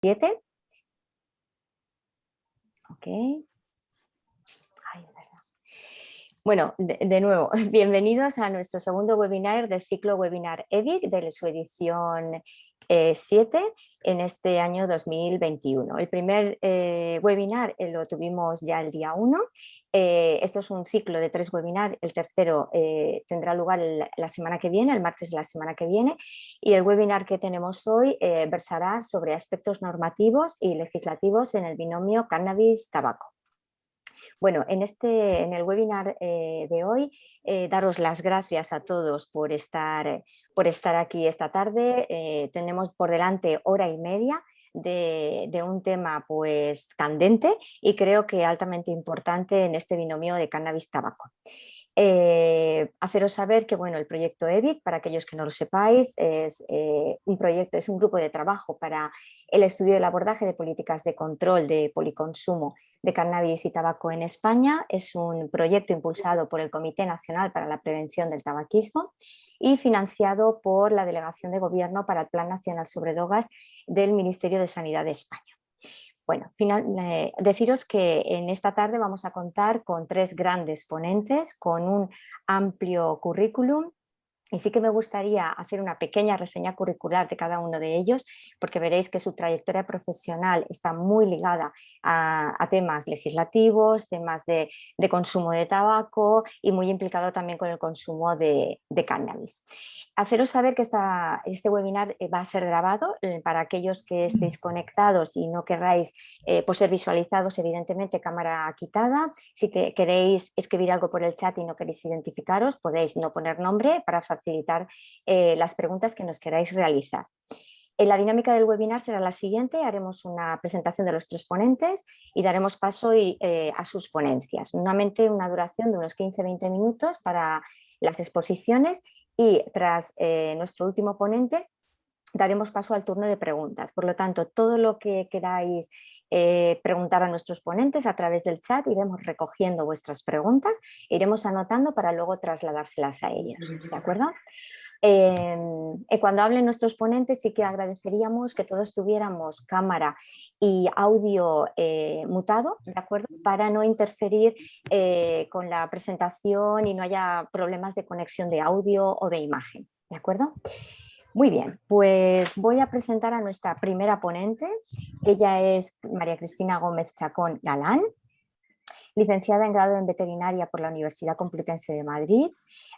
7. Ok. Ay, verdad. Bueno, de nuevo, bienvenidos a nuestro segundo webinar del ciclo Webinar EBIC de su edición 7 en este año 2021. El primer webinar lo tuvimos ya el día 1. Esto es un ciclo de 3 webinars. El tercero tendrá lugar la semana que viene, el martes de la semana que viene. Y el webinar que tenemos hoy versará sobre aspectos normativos y legislativos en el binomio cannabis-tabaco. Bueno, en el webinar de hoy, daros las gracias a todos por estar aquí esta tarde. Tenemos por delante hora y media de un tema pues candente y creo que altamente importante en este binomio de cannabis-tabaco. Haceros saber que bueno, el proyecto EBIC, para aquellos que no lo sepáis, es un grupo de trabajo para el estudio y el abordaje de políticas de control de policonsumo de cannabis y tabaco en España. Es un proyecto impulsado por el Comité Nacional para la Prevención del Tabaquismo y financiado por la Delegación de Gobierno para el Plan Nacional sobre Drogas del Ministerio de Sanidad de España. Bueno, deciros que en esta tarde vamos a contar con 3 grandes ponentes con un amplio currículum. Y sí que me gustaría hacer una pequeña reseña curricular de cada uno de ellos, porque veréis que su trayectoria profesional está muy ligada a temas legislativos, temas de consumo de tabaco y muy implicado también con el consumo de cannabis. Haceros saber que este webinar va a ser grabado para aquellos que estéis conectados y no querráis ser visualizados, evidentemente cámara quitada. Si queréis escribir algo por el chat y no queréis identificaros, podéis no poner nombre para facilitar las preguntas que nos queráis realizar. La dinámica del webinar será la siguiente: haremos una presentación de los 3 ponentes y daremos paso a sus ponencias. Normalmente una duración de unos 15-20 minutos para las exposiciones y tras nuestro último ponente daremos paso al turno de preguntas. Por lo tanto, todo lo que queráis preguntar a nuestros ponentes a través del chat, iremos recogiendo vuestras preguntas, iremos anotando para luego trasladárselas a ellos, ¿de acuerdo? Cuando hablen nuestros ponentes sí que agradeceríamos que todos tuviéramos cámara y audio mutado, ¿de acuerdo? Para no interferir con la presentación y no haya problemas de conexión de audio o de imagen, ¿de acuerdo? Muy bien, pues voy a presentar a nuestra primera ponente. Ella es María Cristina Gómez Chacón Galán, licenciada en grado en veterinaria por la Universidad Complutense de Madrid.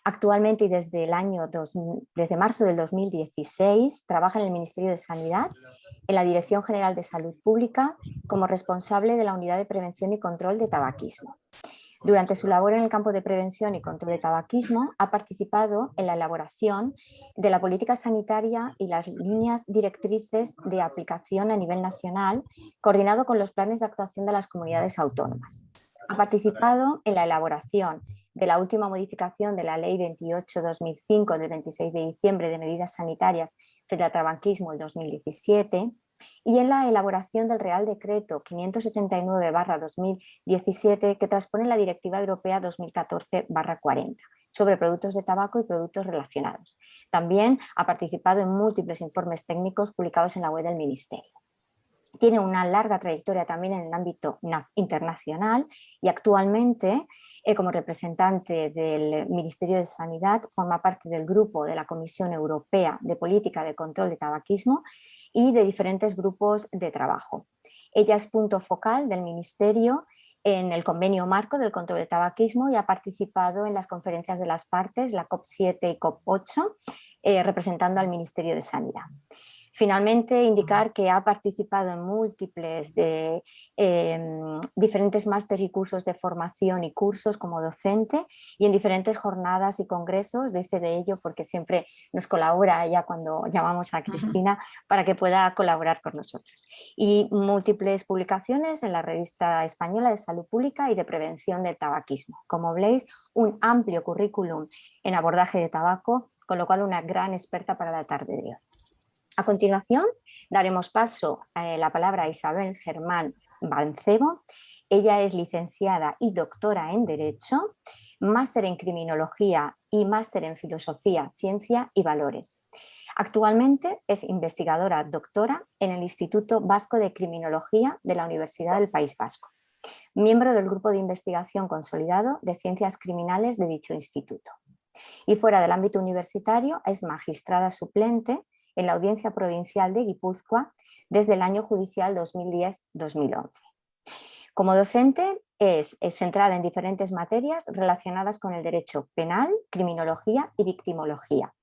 Actualmente y desde marzo del 2016 trabaja en el Ministerio de Sanidad, en la Dirección General de Salud Pública, como responsable de la Unidad de Prevención y Control de Tabaquismo. Durante su labor en el campo de prevención y control de tabaquismo, ha participado en la elaboración de la política sanitaria y las líneas directrices de aplicación a nivel nacional, coordinado con los planes de actuación de las comunidades autónomas. Ha participado en la elaboración de la última modificación de la Ley 28/2005 del 26 de diciembre de medidas sanitarias frente al tabaquismo del 2017 y en la elaboración del Real Decreto 579/2017 que transpone la Directiva Europea 2014/40 sobre productos de tabaco y productos relacionados. También ha participado en múltiples informes técnicos publicados en la web del Ministerio. Tiene una larga trayectoria también en el ámbito internacional y actualmente, como representante del Ministerio de Sanidad, forma parte del grupo de la Comisión Europea de Política de Control de Tabaquismo y de diferentes grupos de trabajo. Ella es punto focal del Ministerio en el convenio marco del control de tabaquismo y ha participado en las conferencias de las partes, la COP7 y COP8, representando al Ministerio de Sanidad. Finalmente, indicar que ha participado en múltiples diferentes másteres y cursos de formación y cursos como docente y en diferentes jornadas y congresos. De fe de ello porque siempre nos colabora ella cuando llamamos a Cristina para que pueda colaborar con nosotros. Y múltiples publicaciones en la Revista Española de Salud Pública y de Prevención del Tabaquismo. Como veis, un amplio currículum en abordaje de tabaco, con lo cual una gran experta para la tarde de hoy. A continuación, daremos paso a la palabra a Isabel Germán Mancebo. Ella es licenciada y doctora en Derecho, máster en Criminología y máster en Filosofía, Ciencia y Valores. Actualmente es investigadora doctora en el Instituto Vasco de Criminología de la Universidad del País Vasco, miembro del Grupo de Investigación Consolidado de Ciencias Criminales de dicho instituto. Y fuera del ámbito universitario es magistrada suplente en la Audiencia Provincial de Guipúzcoa desde el año judicial 2010-2011. Como docente es centrada en diferentes materias relacionadas con el derecho penal, criminología y victimología,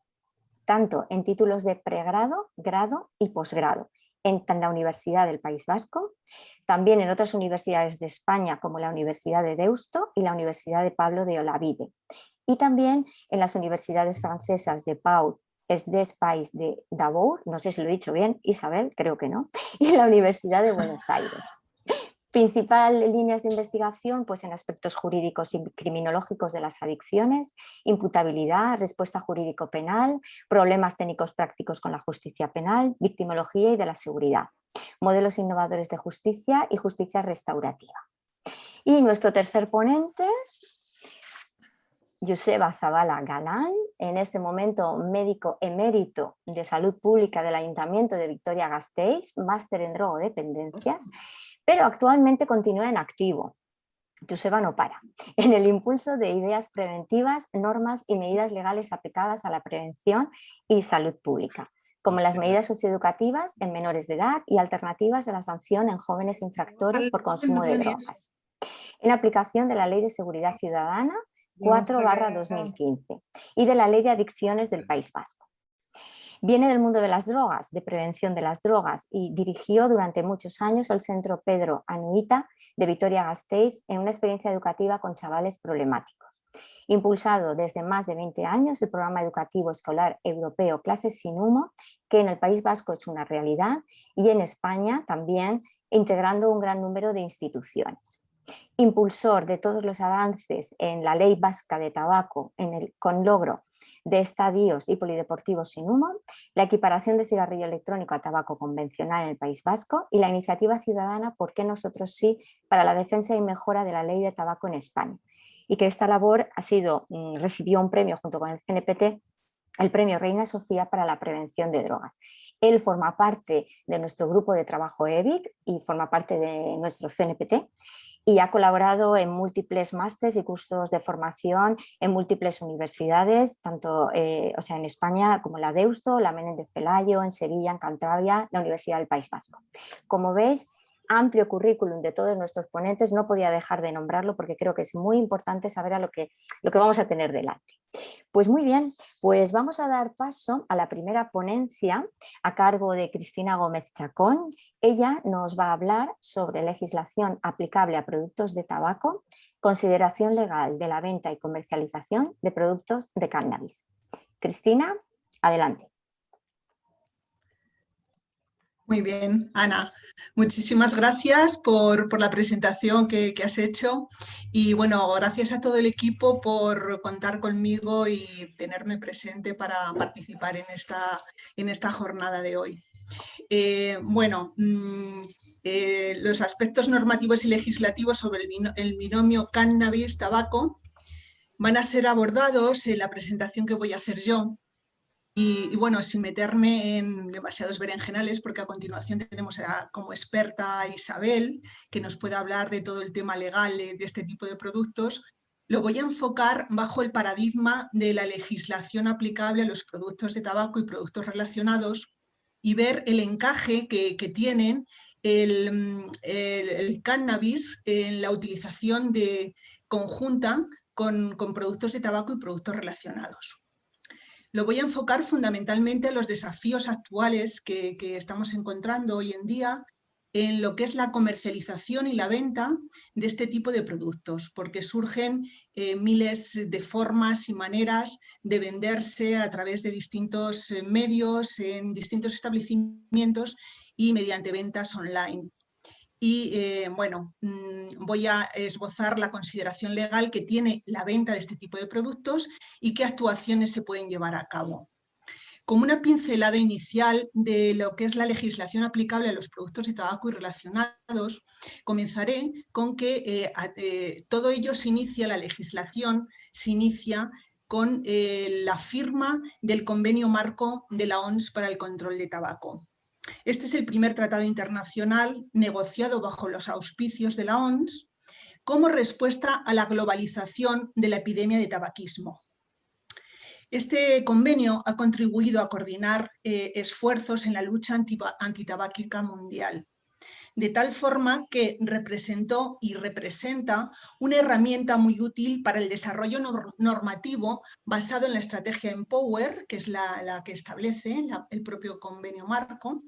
tanto en títulos de pregrado, grado y posgrado, en la Universidad del País Vasco, también en otras universidades de España como la Universidad de Deusto y la Universidad de Pablo de Olavide, y también en las universidades francesas de Pau, des Pays de Davout, no sé si lo he dicho bien, Isabel, creo que no, y la Universidad de Buenos Aires. Principal líneas de investigación pues en aspectos jurídicos y criminológicos de las adicciones, imputabilidad, respuesta jurídico-penal, problemas técnicos prácticos con la justicia penal, victimología y de la seguridad, modelos innovadores de justicia y justicia restaurativa. Y nuestro tercer ponente, Joseba Zabala Galán, en este momento médico emérito de salud pública del Ayuntamiento de Vitoria-Gasteiz, máster en drogodependencias, pero actualmente continúa en activo. Joseba no para, en el impulso de ideas preventivas, normas y medidas legales aplicadas a la prevención y salud pública, como las medidas socioeducativas en menores de edad y alternativas de la sanción en jóvenes infractores por consumo de drogas, en aplicación de la Ley de Seguridad Ciudadana 4/2015 y de la Ley de Adicciones del País Vasco. Viene del mundo de las drogas, de prevención de las drogas, y dirigió durante muchos años el Centro Pedro Anuita de Vitoria-Gasteiz en una experiencia educativa con chavales problemáticos. Impulsado desde más de 20 años el programa educativo escolar europeo Clases sin Humo, que en el País Vasco es una realidad, y en España también integrando un gran número de instituciones. Impulsor de todos los avances en la ley vasca de tabaco con logro de estadios y polideportivos sin humo, la equiparación de cigarrillo electrónico a tabaco convencional en el País Vasco y la iniciativa ciudadana ¿Por qué nosotros sí? Para la defensa y mejora de la ley de tabaco en España. Y que esta labor recibió un premio junto con el CNPT, el premio Reina Sofía para la prevención de drogas. Él forma parte de nuestro grupo de trabajo EVIC y forma parte de nuestro CNPT, y ha colaborado en múltiples másteres y cursos de formación en múltiples universidades, tanto en España como la Deusto, la Menéndez Pelayo, en Sevilla, en Cantabria, la Universidad del País Vasco. Como veis, amplio currículum de todos nuestros ponentes, no podía dejar de nombrarlo porque creo que es muy importante saber a lo que vamos a tener delante. Pues muy bien, pues vamos a dar paso a la primera ponencia a cargo de Cristina Gómez Chacón. Ella nos va a hablar sobre legislación aplicable a productos de tabaco, consideración legal de la venta y comercialización de productos de cannabis. Cristina, adelante. Muy bien, Ana. Muchísimas gracias por la presentación que has hecho y bueno, gracias a todo el equipo por contar conmigo y tenerme presente para participar en esta jornada de hoy. Los aspectos normativos y legislativos sobre el binomio cannabis-tabaco van a ser abordados en la presentación que voy a hacer yo. Y bueno, sin meterme en demasiados berenjenales, porque a continuación tenemos como experta a Isabel, que nos puede hablar de todo el tema legal de este tipo de productos, lo voy a enfocar bajo el paradigma de la legislación aplicable a los productos de tabaco y productos relacionados y ver el encaje que tienen el cannabis en la utilización conjunta con productos de tabaco y productos relacionados. Lo voy a enfocar fundamentalmente a los desafíos actuales que estamos encontrando hoy en día en lo que es la comercialización y la venta de este tipo de productos, porque surgen miles de formas y maneras de venderse a través de distintos medios, en distintos establecimientos y mediante ventas online. Y voy a esbozar la consideración legal que tiene la venta de este tipo de productos y qué actuaciones se pueden llevar a cabo. Como una pincelada inicial de lo que es la legislación aplicable a los productos de tabaco y relacionados, comenzaré con que todo ello la legislación se inicia con la firma del Convenio Marco de la OMS para el control de tabaco. Este es el primer tratado internacional negociado bajo los auspicios de la OMS como respuesta a la globalización de la epidemia de tabaquismo. Este convenio ha contribuido a coordinar esfuerzos en la lucha antitabáquica mundial, de tal forma que representó y representa una herramienta muy útil para el desarrollo normativo basado en la estrategia Empower, que es la que establece el propio convenio marco,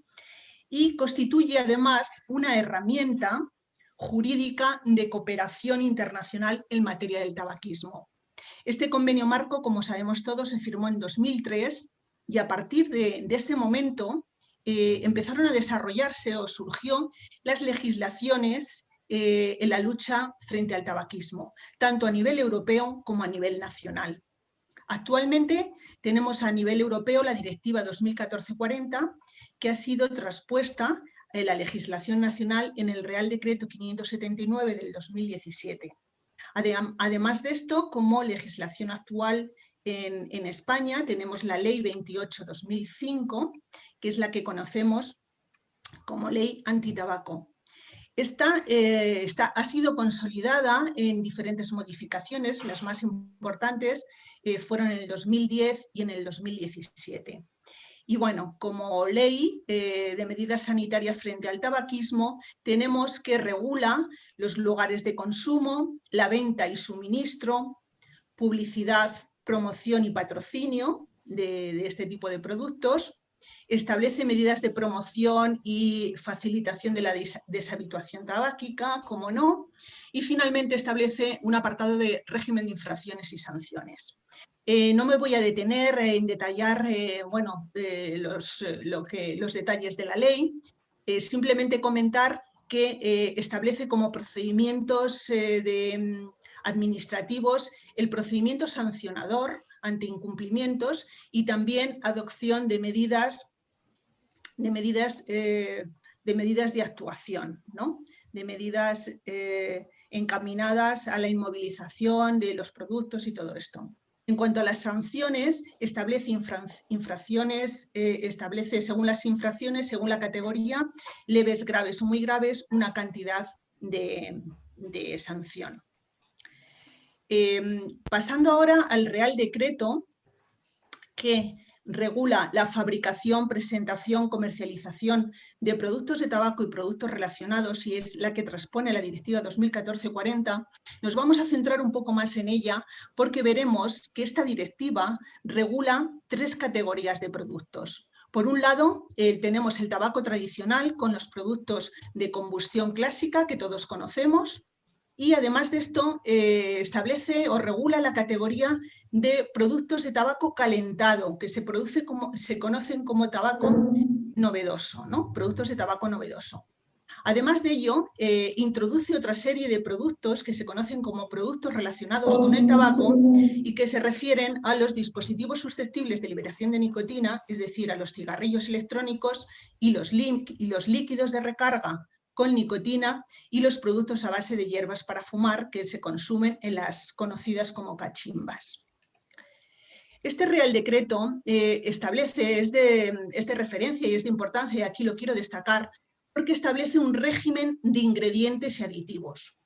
y constituye además una herramienta jurídica de cooperación internacional en materia del tabaquismo. Este convenio marco, como sabemos todos, se firmó en 2003 y a partir de este momento empezaron a desarrollarse o surgió las legislaciones en la lucha frente al tabaquismo, tanto a nivel europeo como a nivel nacional. Actualmente tenemos a nivel europeo la Directiva 2014-40, que ha sido traspuesta en la legislación nacional en el Real Decreto 579 del 2017. Además de esto, como legislación actual en España, tenemos la Ley 28/2005, que es la que conocemos como Ley Antitabaco. Esta ha sido consolidada en diferentes modificaciones, las más importantes fueron en el 2010 y en el 2017. Y bueno, como ley de medidas sanitarias frente al tabaquismo, tenemos que regula los lugares de consumo, la venta y suministro, publicidad, promoción y patrocinio de este tipo de productos, establece medidas de promoción y facilitación de la deshabituación tabáquica, como no, y finalmente establece un apartado de régimen de infracciones y sanciones. No me voy a detener en detallar los detalles de la ley, simplemente comentar que establece como procedimientos administrativos el procedimiento sancionador ante incumplimientos y también adopción de medidas de actuación, ¿no? De medidas encaminadas a la inmovilización de los productos y todo esto. En cuanto a las sanciones, establece infracciones, establece según las infracciones, según la categoría, leves, graves o muy graves, una cantidad de sanción. Pasando ahora al Real Decreto que regula la fabricación, presentación, comercialización de productos de tabaco y productos relacionados y es la que transpone la Directiva 2014-40, nos vamos a centrar un poco más en ella porque veremos que esta directiva regula 3 categorías de productos. Por un lado, tenemos el tabaco tradicional con los productos de combustión clásica que todos conocemos. Y además de esto, establece o regula la categoría de productos de tabaco calentado, que se conocen como tabaco novedoso, ¿no? Productos de tabaco novedoso. Además de ello, introduce otra serie de productos que se conocen como productos relacionados con el tabaco y que se refieren a los dispositivos susceptibles de liberación de nicotina, es decir, a los cigarrillos electrónicos y los líquidos de recarga con nicotina y los productos a base de hierbas para fumar que se consumen en las conocidas como cachimbas. Este Real Decreto establece, es de referencia y es de importancia, y aquí lo quiero destacar, porque establece un régimen de ingredientes y aditivos.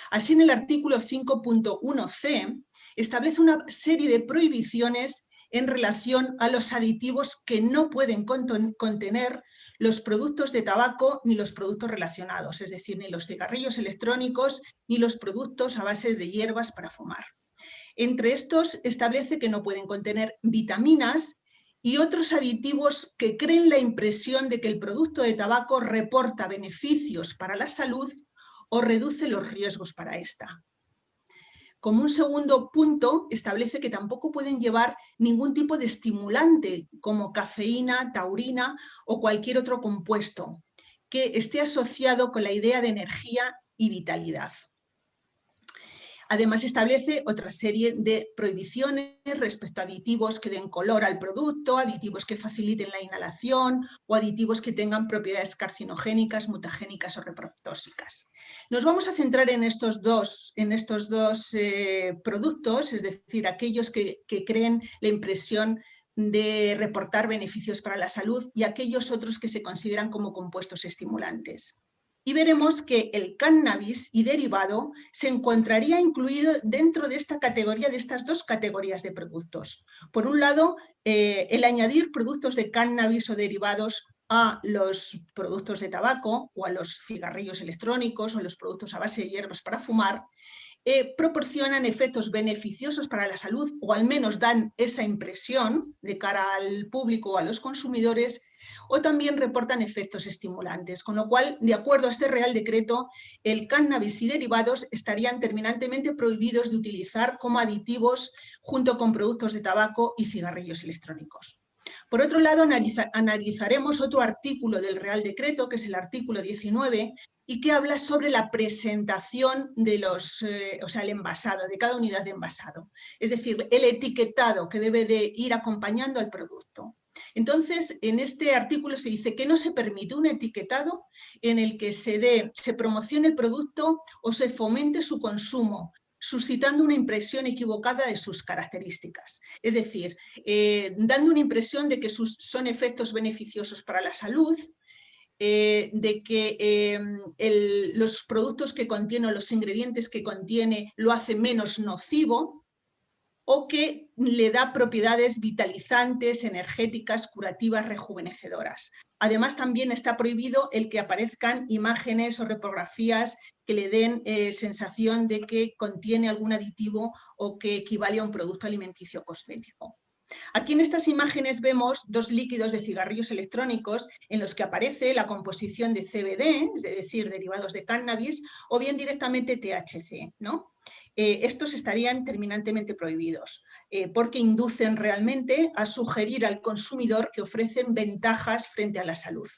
Así, en el artículo 5.1c establece una serie de prohibiciones en relación a los aditivos que no pueden contener los productos de tabaco ni los productos relacionados, es decir, ni los cigarrillos electrónicos ni los productos a base de hierbas para fumar. Entre estos establece que no pueden contener vitaminas y otros aditivos que creen la impresión de que el producto de tabaco reporta beneficios para la salud o reduce los riesgos para esta. Como un segundo punto, establece que tampoco pueden llevar ningún tipo de estimulante como cafeína, taurina o cualquier otro compuesto que esté asociado con la idea de energía y vitalidad. Además establece otra serie de prohibiciones respecto a aditivos que den color al producto, aditivos que faciliten la inhalación o aditivos que tengan propiedades carcinogénicas, mutagénicas o reprotóxicas. Nos vamos a centrar en estos dos productos, es decir, aquellos que creen la impresión de reportar beneficios para la salud y aquellos otros que se consideran como compuestos estimulantes. Y veremos que el cannabis y derivado se encontraría incluido dentro de esta categoría, de estas dos categorías de productos. Por un lado, el añadir productos de cannabis o derivados a los productos de tabaco o a los cigarrillos electrónicos o a los productos a base de hierbas para fumar, proporcionan efectos beneficiosos para la salud, o al menos dan esa impresión de cara al público o a los consumidores, o también reportan efectos estimulantes, con lo cual, de acuerdo a este Real Decreto, el cannabis y derivados estarían terminantemente prohibidos de utilizar como aditivos junto con productos de tabaco y cigarrillos electrónicos. Por otro lado, analizaremos otro artículo del Real Decreto, que es el artículo 19, y que habla sobre la presentación de el envasado, de cada unidad de envasado. Es decir, el etiquetado que debe de ir acompañando al producto. Entonces, en este artículo se dice que no se permite un etiquetado en el que se promocione el producto o se fomente su consumo, suscitando una impresión equivocada de sus características. Es decir, dando una impresión de que son efectos beneficiosos para la salud, de que los productos que contiene o los ingredientes que contiene lo hace menos nocivo, o que le da propiedades vitalizantes, energéticas, curativas, rejuvenecedoras. Además, también está prohibido el que aparezcan imágenes o repografías que le den sensación de que contiene algún aditivo o que equivale a un producto alimenticio o cosmético. Aquí en estas imágenes vemos dos líquidos de cigarrillos electrónicos en los que aparece la composición de CBD, es decir, derivados de cannabis, o bien directamente THC, ¿no? Estos estarían terminantemente prohibidos porque inducen realmente a sugerir al consumidor que ofrecen ventajas frente a la salud.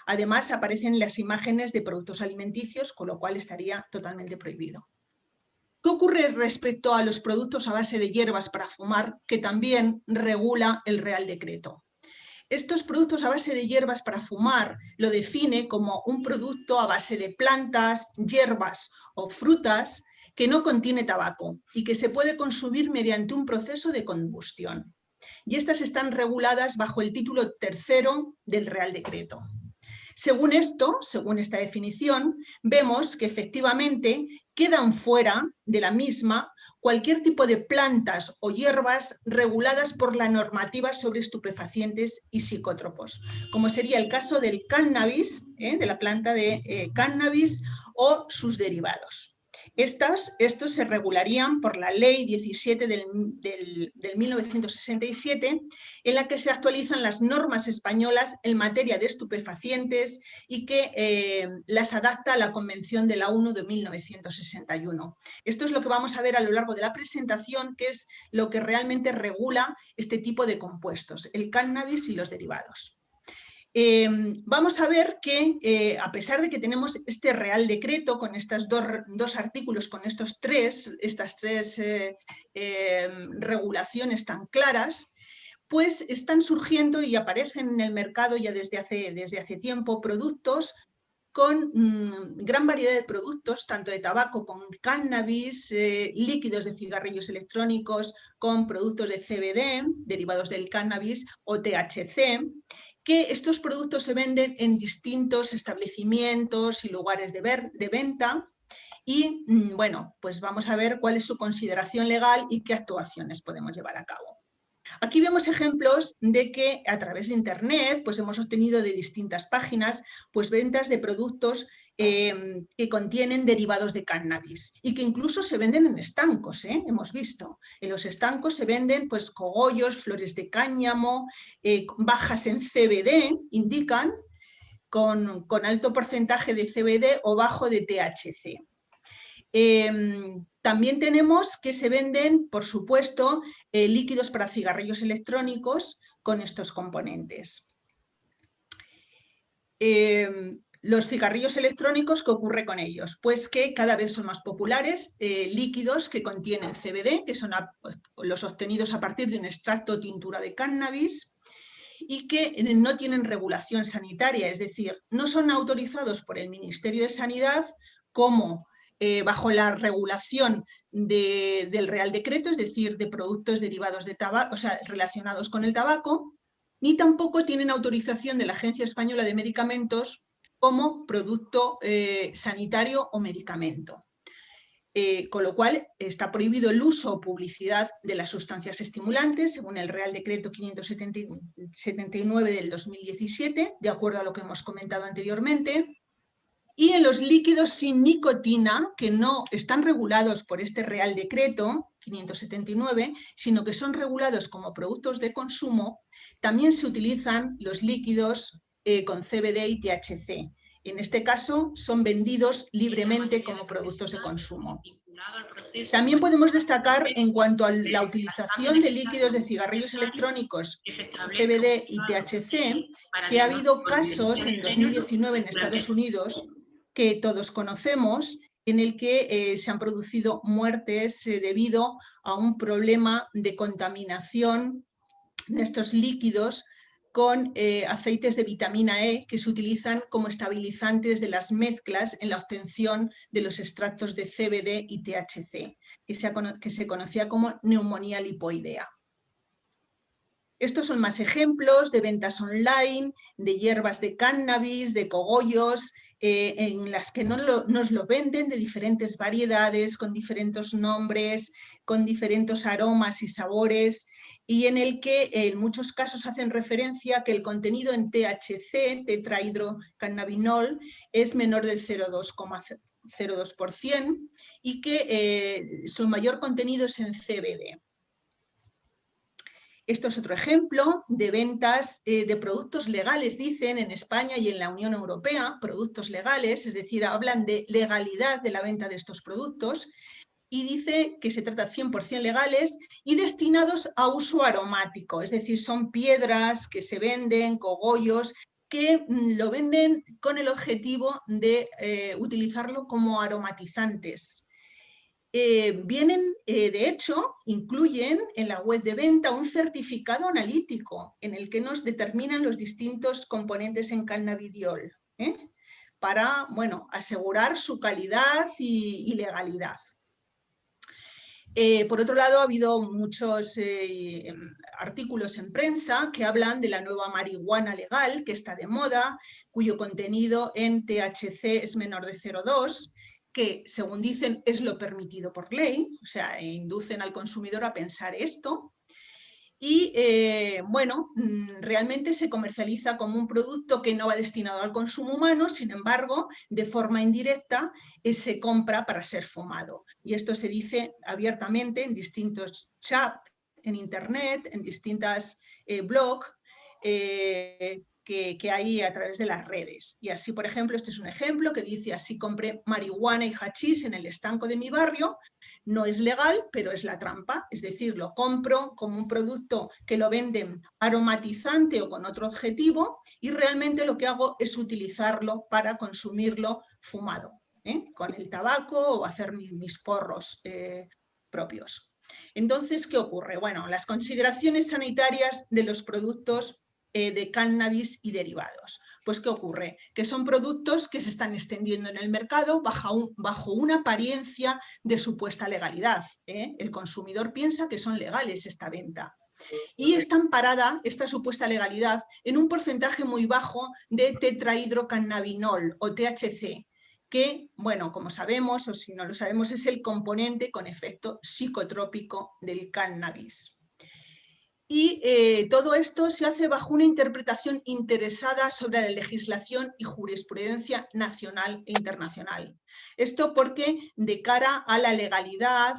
Además, aparecen las imágenes de productos alimenticios, con lo cual estaría totalmente prohibido. ¿Qué ocurre respecto a los productos a base de hierbas para fumar, que también regula el Real Decreto? Estos productos a base de hierbas para fumar lo define como un producto a base de plantas, hierbas o frutas que no contiene tabaco y que se puede consumir mediante un proceso de combustión. Y estas están reguladas bajo el título 3º del Real Decreto. Según esta definición, vemos que efectivamente quedan fuera de la misma cualquier tipo de plantas o hierbas reguladas por la normativa sobre estupefacientes y psicótropos, como sería el caso del cannabis, de la planta de cannabis o sus derivados. Estos se regularían por la Ley 17 del 1967, en la que se actualizan las normas españolas en materia de estupefacientes y que las adapta a la Convención de la ONU de 1961. Esto es lo que vamos a ver a lo largo de la presentación, que es lo que realmente regula este tipo de compuestos, el cannabis y los derivados. Vamos a ver que a pesar de que tenemos este Real Decreto con estos dos artículos, con estas tres regulaciones tan claras, pues están surgiendo y aparecen en el mercado ya desde hace tiempo productos con gran variedad de productos, tanto de tabaco con cannabis, líquidos de cigarrillos electrónicos con productos de CBD, derivados del cannabis, o THC, que estos productos se venden en distintos establecimientos y lugares de venta. Y bueno, pues vamos a ver cuál es su consideración legal y qué actuaciones podemos llevar a cabo. Aquí vemos ejemplos de que a través de Internet pues hemos obtenido de distintas páginas pues ventas de productos que contienen derivados de cannabis y que incluso se venden en estancos, hemos visto. En los estancos se venden pues cogollos, flores de cáñamo, bajas en CBD, indican, con alto porcentaje de CBD o bajo de THC. También tenemos que se venden, por supuesto, líquidos para cigarrillos electrónicos con estos componentes. Los cigarrillos electrónicos, ¿qué ocurre con ellos? Pues que cada vez son más populares líquidos que contienen CBD, que son los obtenidos a partir de un extracto o tintura de cannabis, y que no tienen regulación sanitaria, es decir, no son autorizados por el Ministerio de Sanidad como bajo la regulación del Real Decreto, es decir, de productos derivados de tabaco, o sea, relacionados con el tabaco, ni tampoco tienen autorización de la Agencia Española de Medicamentos como producto sanitario o medicamento. Con lo cual está prohibido el uso o publicidad de las sustancias estimulantes, según el Real Decreto 579 del 2017, de acuerdo a lo que hemos comentado anteriormente. Y en los líquidos sin nicotina, que no están regulados por este Real Decreto 579, sino que son regulados como productos de consumo, también se utilizan los líquidos con CBD y THC. En este caso, son vendidos libremente como productos de consumo. También podemos destacar, en cuanto a la utilización de líquidos de cigarrillos electrónicos, CBD y THC, que ha habido casos en 2019 en Estados Unidos, que todos conocemos, en el que se han producido muertes debido a un problema de contaminación de estos líquidos con aceites de vitamina E que se utilizan como estabilizantes de las mezclas en la obtención de los extractos de CBD y THC, que se conocía como neumonía lipoidea. Estos son más ejemplos de ventas online, de hierbas de cannabis, de cogollos, en las que nos lo venden de diferentes variedades, con diferentes nombres, con diferentes aromas y sabores, y en el que en muchos casos hacen referencia a que el contenido en THC, tetrahidrocannabinol, es menor del 0,02% y que su mayor contenido es en CBD. Esto es otro ejemplo de ventas de productos legales, dicen en España y en la Unión Europea, productos legales, es decir, hablan de legalidad de la venta de estos productos, y dice que se trata de 100% legales y destinados a uso aromático, es decir, son piedras que se venden, cogollos, que lo venden con el objetivo de utilizarlo como aromatizantes. De hecho, incluyen en la web de venta un certificado analítico en el que nos determinan los distintos componentes en cannabidiol, para, bueno, asegurar su calidad y legalidad. Por otro lado, ha habido muchos artículos en prensa que hablan de la nueva marihuana legal que está de moda, cuyo contenido en THC es menor de 0,2, que según dicen es lo permitido por ley, o sea, inducen al consumidor a pensar esto. Y bueno, realmente se comercializa como un producto que no va destinado al consumo humano, sin embargo, de forma indirecta se compra para ser fumado. Y esto se dice abiertamente en distintos chats, en internet, en distintas blogs que hay a través de las redes. Y así, por ejemplo, este es un ejemplo que dice: así compré marihuana y hachís en el estanco de mi barrio. No es legal, pero es la trampa, es decir, lo compro como un producto que lo venden aromatizante o con otro objetivo, y realmente lo que hago es utilizarlo para consumirlo fumado, con el tabaco, o hacer mis porros propios. Entonces, ¿qué ocurre? Bueno, las consideraciones sanitarias de los productos de cannabis y derivados. Pues, ¿qué ocurre? Que son productos que se están extendiendo en el mercado bajo una apariencia de supuesta legalidad. El consumidor piensa que son legales esta venta. Y está amparada esta supuesta legalidad en un porcentaje muy bajo de tetrahidrocannabinol o THC, que, bueno, como sabemos, o si no lo sabemos, es el componente con efecto psicotrópico del cannabis. Y todo esto se hace bajo una interpretación interesada sobre la legislación y jurisprudencia nacional e internacional. Esto porque, de cara a la legalidad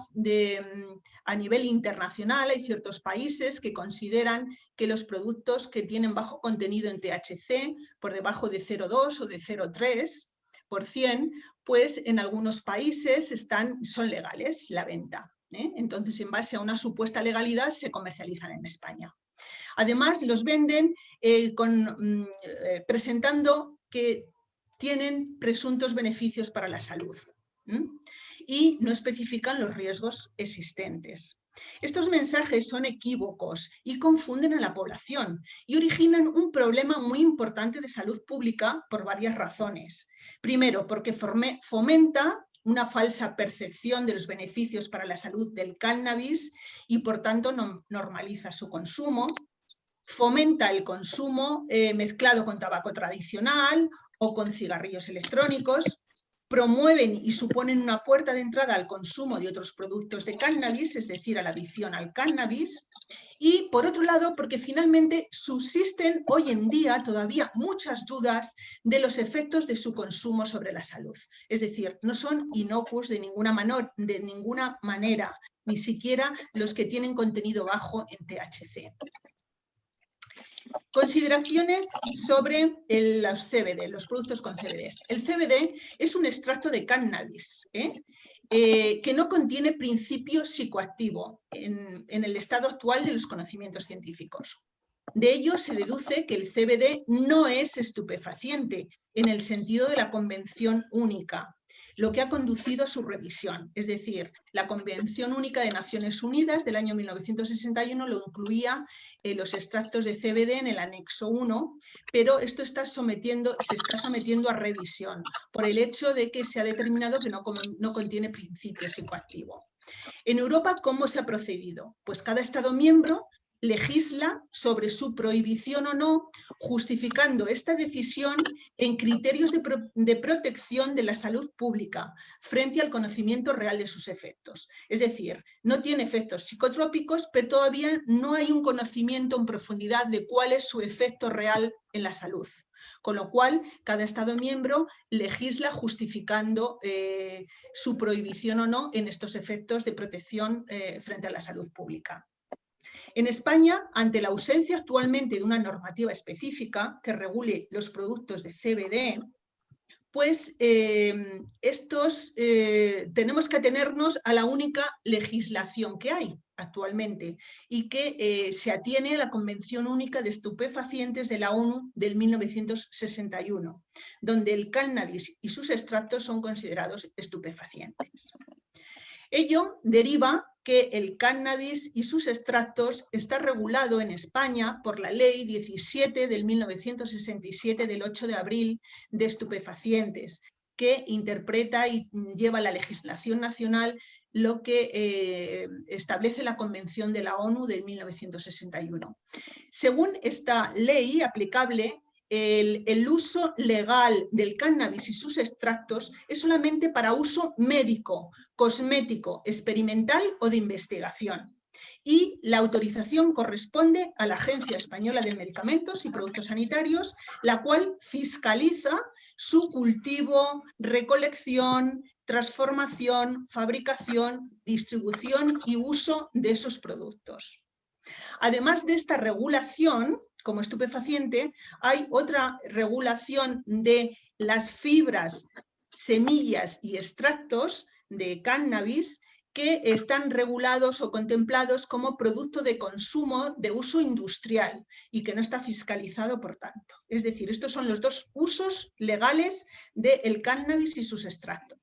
a nivel internacional, hay ciertos países que consideran que los productos que tienen bajo contenido en THC, por debajo de 0,2 o de 0,3%, pues en algunos países son legales la venta. Entonces, en base a una supuesta legalidad, se comercializan en España. Además, los venden presentando que tienen presuntos beneficios para la salud y no especifican los riesgos existentes. Estos mensajes son equívocos y confunden a la población y originan un problema muy importante de salud pública por varias razones. Primero, porque fomenta una falsa percepción de los beneficios para la salud del cannabis y por tanto normaliza su consumo. Fomenta el consumo mezclado con tabaco tradicional o con cigarrillos electrónicos. Promueven y suponen una puerta de entrada al consumo de otros productos de cannabis, es decir, a la adicción al cannabis. Y por otro lado, porque finalmente subsisten hoy en día todavía muchas dudas de los efectos de su consumo sobre la salud. Es decir, no son inocuos de ninguna manera, ni siquiera los que tienen contenido bajo en THC. Consideraciones sobre los CBD, los productos con CBD. El CBD es un extracto de cannabis que no contiene principio psicoactivo en el estado actual de los conocimientos científicos. De ello se deduce que el CBD no es estupefaciente en el sentido de la Convención Única, lo que ha conducido a su revisión. Es decir, la Convención Única de Naciones Unidas del año 1961 lo incluía los extractos de CBD en el anexo 1, pero esto se está sometiendo a revisión por el hecho de que se ha determinado que no contiene principio psicoactivo. En Europa, ¿cómo se ha procedido? Pues cada Estado miembro legisla sobre su prohibición o no, justificando esta decisión en criterios de protección de la salud pública frente al conocimiento real de sus efectos. Es decir, no tiene efectos psicotrópicos, pero todavía no hay un conocimiento en profundidad de cuál es su efecto real en la salud. Con lo cual, cada Estado miembro legisla justificando su prohibición o no en estos efectos de protección frente a la salud pública. En España, ante la ausencia actualmente de una normativa específica que regule los productos de CBD, pues tenemos que atenernos a la única legislación que hay actualmente y que se atiene a la Convención Única de Estupefacientes de la ONU del 1961, donde el cannabis y sus extractos son considerados estupefacientes. Ello deriva que el cannabis y sus extractos está regulado en España por la Ley 17 del 1967 del 8 de abril de estupefacientes, que interpreta y lleva a la legislación nacional lo que establece la Convención de la ONU de 1961. Según esta ley aplicable, el uso legal del cannabis y sus extractos es solamente para uso médico, cosmético, experimental o de investigación. Y la autorización corresponde a la Agencia Española de Medicamentos y Productos Sanitarios, la cual fiscaliza su cultivo, recolección, transformación, fabricación, distribución y uso de esos productos. Además de esta regulación, como estupefaciente, hay otra regulación de las fibras, semillas y extractos de cannabis que están regulados o contemplados como producto de consumo de uso industrial y que no está fiscalizado por tanto. Es decir, estos son los dos usos legales del cannabis y sus extractos.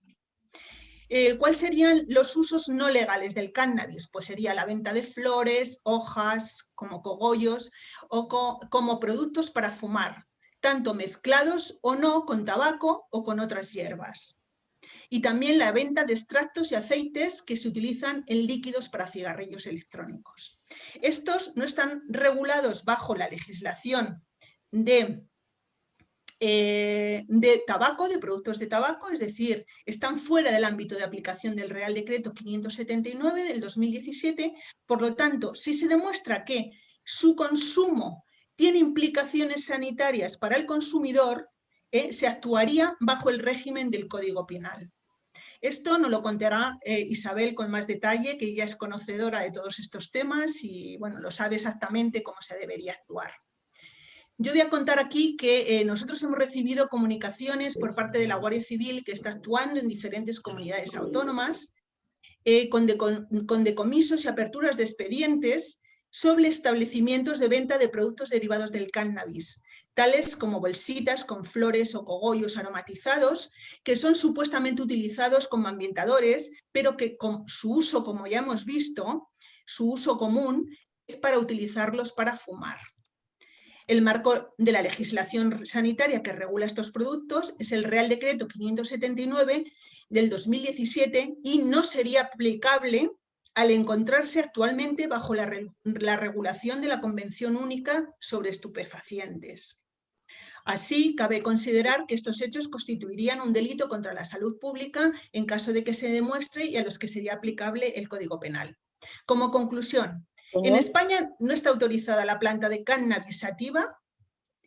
¿Cuáles serían los usos no legales del cannabis? Pues sería la venta de flores, hojas, como cogollos o como productos para fumar, tanto mezclados o no con tabaco o con otras hierbas. Y también la venta de extractos y aceites que se utilizan en líquidos para cigarrillos electrónicos. Estos no están regulados bajo la legislación de tabaco, de productos de tabaco, es decir, están fuera del ámbito de aplicación del Real Decreto 579 del 2017, por lo tanto, si se demuestra que su consumo tiene implicaciones sanitarias para el consumidor, se actuaría bajo el régimen del Código Penal. Esto nos lo contará Isabel con más detalle, que ella es conocedora de todos estos temas y bueno, lo sabe exactamente cómo se debería actuar. Yo voy a contar aquí que nosotros hemos recibido comunicaciones por parte de la Guardia Civil que está actuando en diferentes comunidades autónomas con decomisos y aperturas de expedientes sobre establecimientos de venta de productos derivados del cannabis, tales como bolsitas con flores o cogollos aromatizados, que son supuestamente utilizados como ambientadores, pero que con su uso, como ya hemos visto, su uso común es para utilizarlos para fumar. El marco de la legislación sanitaria que regula estos productos es el Real Decreto 579 del 2017 y no sería aplicable al encontrarse actualmente bajo la regulación de la Convención Única sobre Estupefacientes. Así, cabe considerar que estos hechos constituirían un delito contra la salud pública en caso de que se demuestre y a los que sería aplicable el Código Penal. Como conclusión, en España no está autorizada la planta de cannabis sativa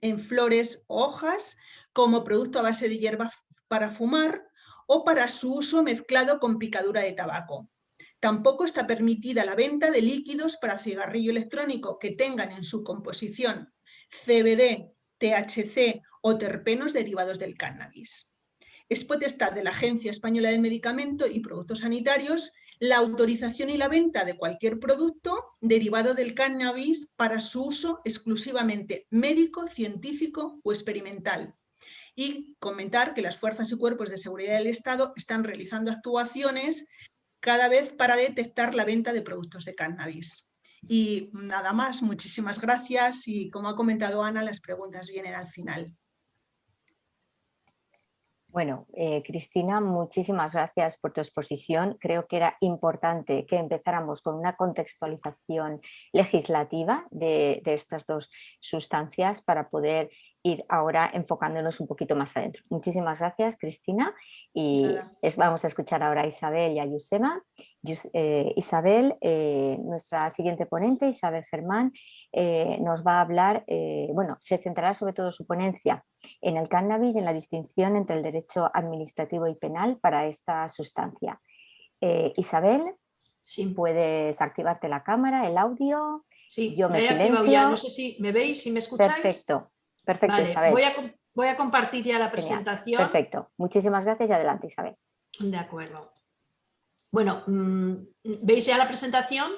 en flores o hojas como producto a base de hierba para fumar o para su uso mezclado con picadura de tabaco. Tampoco está permitida la venta de líquidos para cigarrillo electrónico que tengan en su composición CBD, THC o terpenos derivados del cannabis. Es potestad de la Agencia Española del Medicamento y Productos Sanitarios la autorización y la venta de cualquier producto derivado del cannabis para su uso exclusivamente médico, científico o experimental. Y comentar que las fuerzas y cuerpos de seguridad del Estado están realizando actuaciones cada vez para detectar la venta de productos de cannabis. Y nada más, muchísimas gracias y como ha comentado Ana, las preguntas vienen al final. Bueno, Cristina, muchísimas gracias por tu exposición. Creo que era importante que empezáramos con una contextualización legislativa de estas dos sustancias para poder ir ahora enfocándonos un poquito más adentro. Muchísimas gracias, Cristina. Y vamos a escuchar ahora a Isabel y a Joseba. Isabel, nuestra siguiente ponente, Isabel Germán, nos va a hablar, bueno, se centrará sobre todo su ponencia en el cannabis y en la distinción entre el derecho administrativo y penal para esta sustancia. Isabel, sí. ¿Puedes activarte la cámara, el audio? Sí, yo me he activado ya. No sé si me veis, si me escucháis. Perfecto, perfecto, vale, Isabel. Voy a compartir ya la presentación. Genial. Perfecto, muchísimas gracias y adelante, Isabel. De acuerdo. Bueno, ¿veis ya la presentación?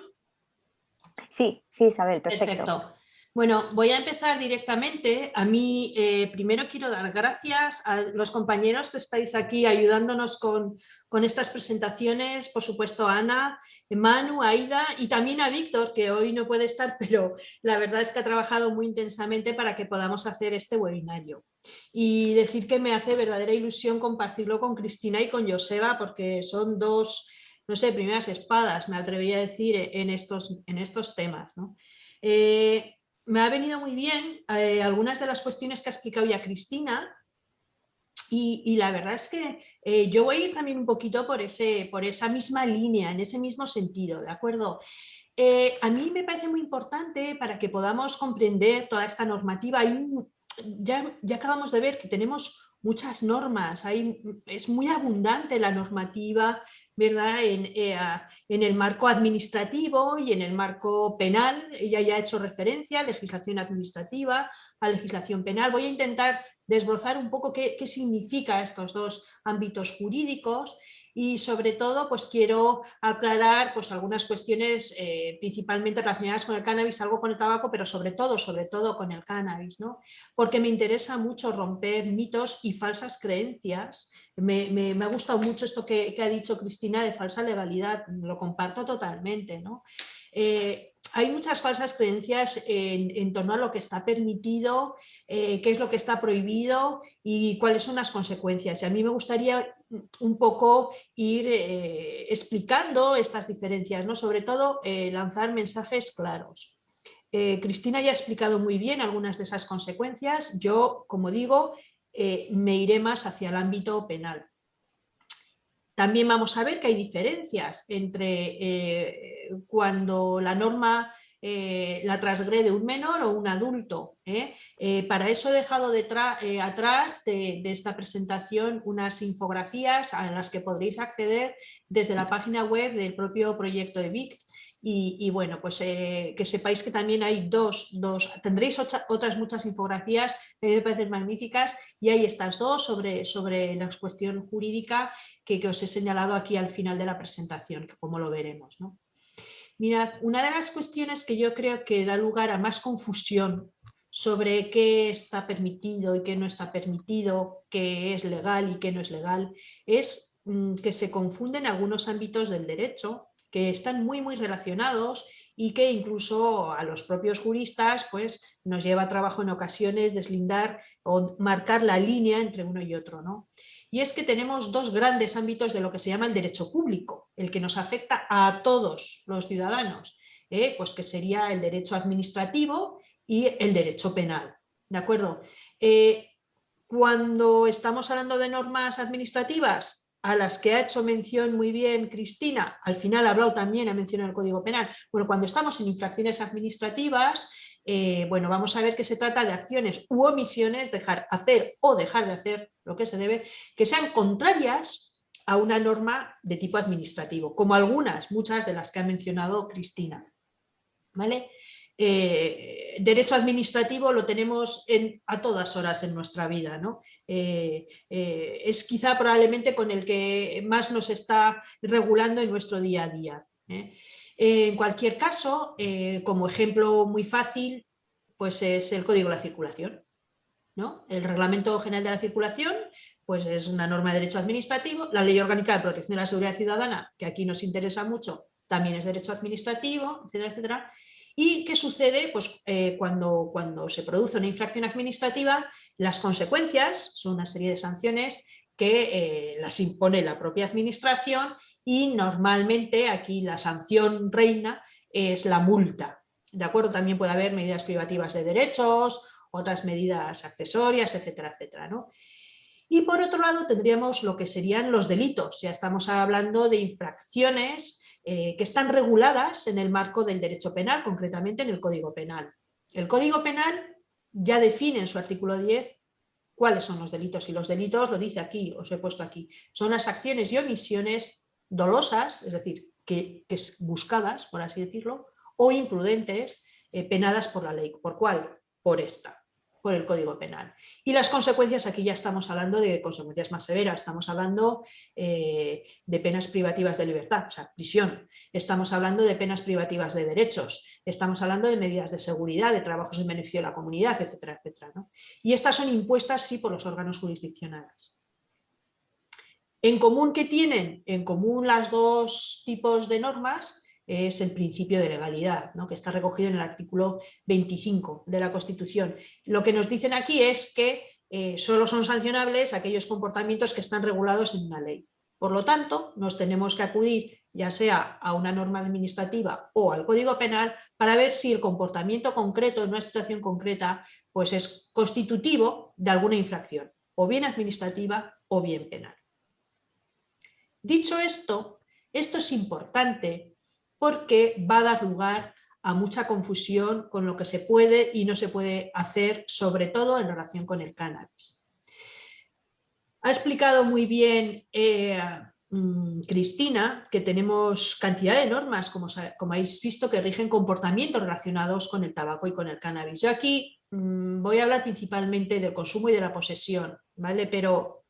Sí, sí, Isabel, perfecto. Perfecto. Bueno, voy a empezar directamente. A mí primero quiero dar gracias a los compañeros que estáis aquí ayudándonos con estas presentaciones, por supuesto a Ana, Manu, Aida y también a Víctor, que hoy no puede estar, pero la verdad es que ha trabajado muy intensamente para que podamos hacer este webinario. Y decir que me hace verdadera ilusión compartirlo con Cristina y con Joseba, porque son dos, no sé, primeras espadas, me atrevería a decir, en estos temas, ¿no? Me ha venido muy bien algunas de las cuestiones que ha explicado ya Cristina y la verdad es que yo voy a ir también un poquito por esa misma línea, en ese mismo sentido, ¿de acuerdo? A mí me parece muy importante para que podamos comprender toda esta normativa. Ya acabamos de ver que tenemos muchas normas, es muy abundante la normativa, ¿verdad? En el marco administrativo y en el marco penal. Ella ya ha hecho referencia a legislación administrativa, a legislación penal. Voy a intentar desbrozar un poco qué significa estos dos ámbitos jurídicos y sobre todo pues quiero aclarar pues algunas cuestiones principalmente relacionadas con el cannabis, algo con el tabaco, pero sobre todo con el cannabis, ¿no? Porque me interesa mucho romper mitos y falsas creencias. Me ha gustado mucho esto que ha dicho Cristina de falsa legalidad, lo comparto totalmente, ¿no? Hay muchas falsas creencias en torno a lo que está permitido, qué es lo que está prohibido y cuáles son las consecuencias. Y a mí me gustaría un poco ir explicando estas diferencias, ¿no? Sobre todo lanzar mensajes claros. Cristina ya ha explicado muy bien algunas de esas consecuencias. Yo, como digo, me iré más hacia el ámbito penal. También vamos a ver que hay diferencias entre cuando la norma la transgrede un menor o un adulto. Para eso he dejado atrás de esta presentación unas infografías a las que podréis acceder desde la página web del propio proyecto EVICT. Y bueno, pues que sepáis que también hay tendréis otras muchas infografías que me parecen magníficas y hay estas dos sobre la cuestión jurídica que os he señalado aquí al final de la presentación, como lo veremos, ¿no? Mirad, una de las cuestiones que yo creo que da lugar a más confusión sobre qué está permitido y qué no está permitido, qué es legal y qué no es legal, es que se confunden algunos ámbitos del derecho que están muy relacionados y que incluso a los propios juristas pues, nos lleva trabajo en ocasiones deslindar o marcar la línea entre uno y otro, ¿no? Y es que tenemos dos grandes ámbitos de lo que se llama el derecho público, el que nos afecta a todos los ciudadanos, pues que sería el derecho administrativo y el derecho penal, ¿de acuerdo? Cuando estamos hablando de normas administrativas, a las que ha hecho mención muy bien Cristina, al final ha hablado también, ha mencionado el Código Penal. Bueno, cuando estamos en infracciones administrativas, bueno, vamos a ver que se trata de acciones u omisiones, hacer o dejar de hacer lo que se debe, que sean contrarias a una norma de tipo administrativo, como muchas de las que ha mencionado Cristina, ¿vale? Derecho administrativo lo tenemos a todas horas en nuestra vida, ¿no? Es quizá probablemente con el que más nos está regulando en nuestro día a día. En cualquier caso, como ejemplo muy fácil, pues es el Código de la Circulación, ¿no? El Reglamento General de la Circulación pues es una norma de derecho administrativo, la Ley Orgánica de Protección de la Seguridad Ciudadana, que aquí nos interesa mucho, también es derecho administrativo, etcétera, etcétera. ¿Y qué sucede? Pues cuando se produce una infracción administrativa, las consecuencias son una serie de sanciones que las impone la propia administración y normalmente aquí la sanción reina es la multa. ¿De acuerdo? También puede haber medidas privativas de derechos, otras medidas accesorias, etcétera, etcétera, ¿no? Y por otro lado tendríamos lo que serían los delitos. Ya estamos hablando de infracciones que están reguladas en el marco del derecho penal, concretamente en el Código Penal. El Código Penal ya define en su artículo 10 cuáles son los delitos, y los delitos, lo dice aquí, os he puesto aquí, son las acciones y omisiones dolosas, es decir, que buscadas, por así decirlo, o imprudentes, penadas por la ley. ¿Por cuál? Por esta, por el Código Penal. Y las consecuencias, aquí ya estamos hablando de consecuencias más severas, estamos hablando de penas privativas de libertad, o sea, prisión, estamos hablando de penas privativas de derechos, estamos hablando de medidas de seguridad, de trabajos en beneficio de la comunidad, etcétera, etcétera, ¿no? Y estas son impuestas, sí, por los órganos jurisdiccionales. ¿En común qué tienen? En común las dos tipos de normas es el principio de legalidad, ¿no? Que está recogido en el artículo 25 de la Constitución. Lo que nos dicen aquí es que solo son sancionables aquellos comportamientos que están regulados en una ley. Por lo tanto, nos tenemos que acudir ya sea a una norma administrativa o al Código Penal para ver si el comportamiento concreto en una situación concreta pues es constitutivo de alguna infracción, o bien administrativa o bien penal. Dicho esto, esto es importante porque va a dar lugar a mucha confusión con lo que se puede y no se puede hacer, sobre todo en relación con el cannabis. Ha explicado muy bien Cristina que tenemos cantidad de normas, como habéis visto, que rigen comportamientos relacionados con el tabaco y con el cannabis. Yo aquí voy a hablar principalmente del consumo y de la posesión, ¿vale? Pero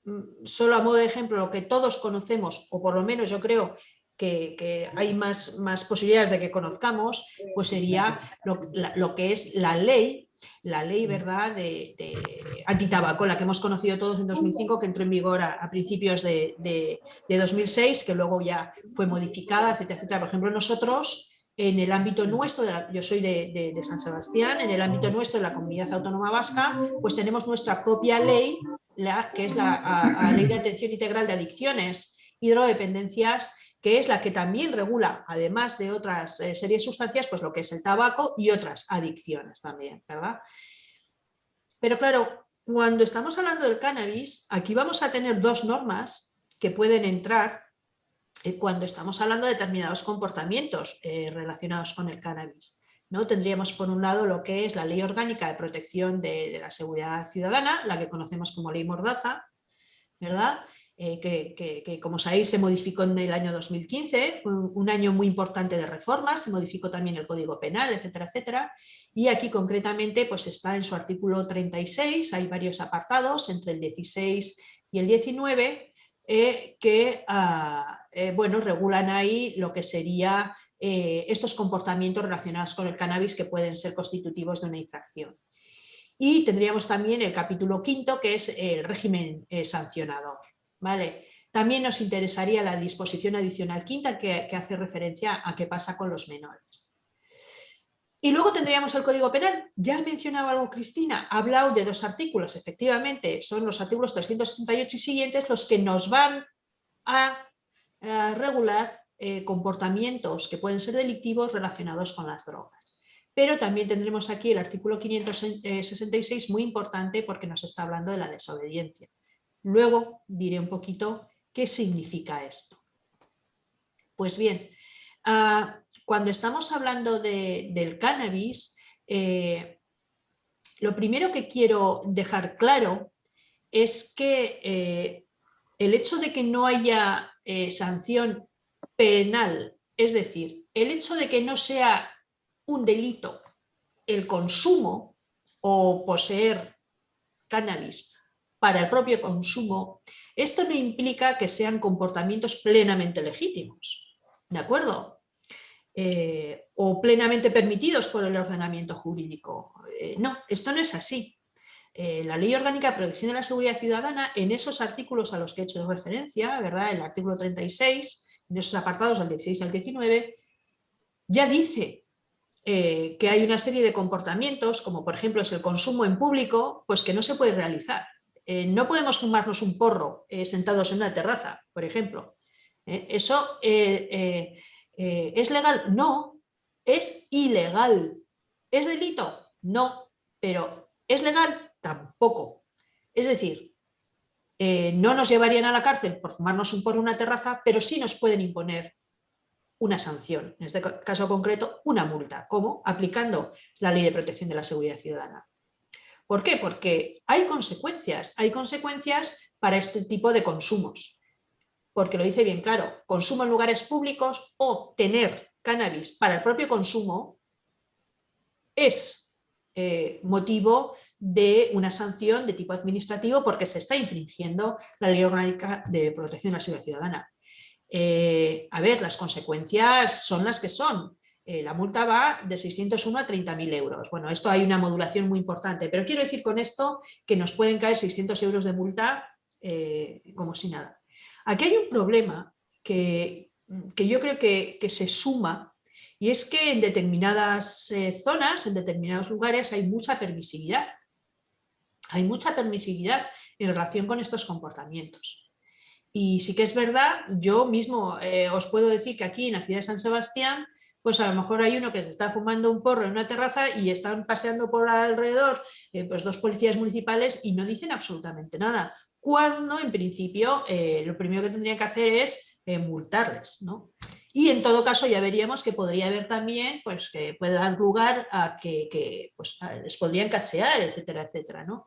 solo a modo de ejemplo, lo que todos conocemos, o por lo menos yo creo que hay más posibilidades de que conozcamos, pues sería lo que es la ley, ¿verdad?, de antitabaco, la que hemos conocido todos en 2005, que entró en vigor a principios de 2006, que luego ya fue modificada, etcétera, etcétera. Por ejemplo, nosotros, en el ámbito nuestro, yo soy de San Sebastián, en el ámbito nuestro de la Comunidad Autónoma Vasca, pues tenemos nuestra propia ley, que es la Ley de Atención Integral de Adicciones y Drogodependencias, que es la que también regula, además de otras series de sustancias, pues lo que es el tabaco y otras adicciones también, ¿verdad? Pero claro, cuando estamos hablando del cannabis, aquí vamos a tener dos normas que pueden entrar cuando estamos hablando de determinados comportamientos relacionados con el cannabis, ¿no? Tendríamos por un lado lo que es la Ley Orgánica de Protección de la Seguridad Ciudadana, la que conocemos como Ley Mordaza, ¿verdad? Que como sabéis se modificó en el año 2015, fue un año muy importante de reformas, se modificó también el Código Penal, etcétera, etcétera, y aquí concretamente pues está en su artículo 36, hay varios apartados, entre el 16 y el 19, que bueno, regulan ahí lo que sería estos comportamientos relacionados con el cannabis que pueden ser constitutivos de una infracción. Y tendríamos también el capítulo 5, que es el régimen sancionador, ¿vale? También nos interesaría la disposición adicional 5 que hace referencia a qué pasa con los menores. Y luego tendríamos el Código Penal. Ya ha mencionado algo Cristina, ha hablado de 2 artículos, efectivamente, son los artículos 368 y siguientes los que nos van a regular comportamientos que pueden ser delictivos relacionados con las drogas. Pero también tendremos aquí el artículo 566, muy importante porque nos está hablando de la desobediencia. Luego diré un poquito qué significa esto. Pues bien, cuando estamos hablando del cannabis, lo primero que quiero dejar claro es que el hecho de que no haya sanción penal, es decir, el hecho de que no sea un delito el consumo o poseer cannabis para el propio consumo, esto no implica que sean comportamientos plenamente legítimos, ¿de acuerdo? O plenamente permitidos por el ordenamiento jurídico. No, esto no es así. La Ley Orgánica de Protección de la Seguridad Ciudadana, en esos artículos a los que he hecho referencia, ¿verdad? El artículo 36, en esos apartados del 16 al 19, ya dice que hay una serie de comportamientos, como por ejemplo es el consumo en público, pues que no se puede realizar. No podemos fumarnos un porro sentados en una terraza, por ejemplo. ¿Eso es legal? No, es ilegal. ¿Es delito? No, pero ¿es legal? Tampoco. Es decir, no nos llevarían a la cárcel por fumarnos un porro en una terraza, pero sí nos pueden imponer una sanción, en este caso concreto, una multa. ¿Cómo? Aplicando la Ley de Protección de la Seguridad Ciudadana. ¿Por qué? Porque hay consecuencias para este tipo de consumos. Porque lo dice bien claro, consumo en lugares públicos o tener cannabis para el propio consumo es motivo de una sanción de tipo administrativo porque se está infringiendo la Ley Orgánica de Protección de la Seguridad Ciudadana. A ver, las consecuencias son las que son. La multa va de 601 a 30.000 euros. Bueno, esto hay una modulación muy importante, pero quiero decir con esto que nos pueden caer 600 euros de multa como si nada. Aquí hay un problema que yo creo que se suma, y es que en determinadas zonas, en determinados lugares, hay mucha permisividad. Hay mucha permisividad en relación con estos comportamientos. Y sí que es verdad, yo mismo os puedo decir que aquí en la ciudad de San Sebastián, pues a lo mejor hay uno que se está fumando un porro en una terraza y están paseando por alrededor pues 2 policías municipales y no dicen absolutamente nada. Cuando en principio lo primero que tendrían que hacer es multarles, ¿no? Y en todo caso ya veríamos que podría haber también, pues que puede dar lugar a que pues, les podrían cachear, etcétera, etcétera, ¿no?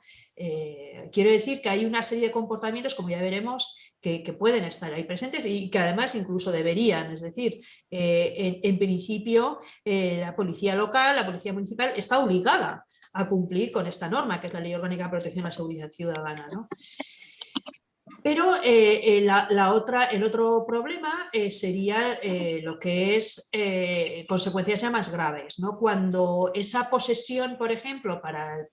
Quiero decir que hay una serie de comportamientos, como ya veremos, que pueden estar ahí presentes y que además incluso deberían, es decir, en principio la policía local, la policía municipal está obligada a cumplir con esta norma, que es la Ley Orgánica de Protección de la Seguridad Ciudadana, ¿no? Pero el otro problema sería lo que es consecuencias ya más graves, ¿no? Cuando esa posesión, por ejemplo, para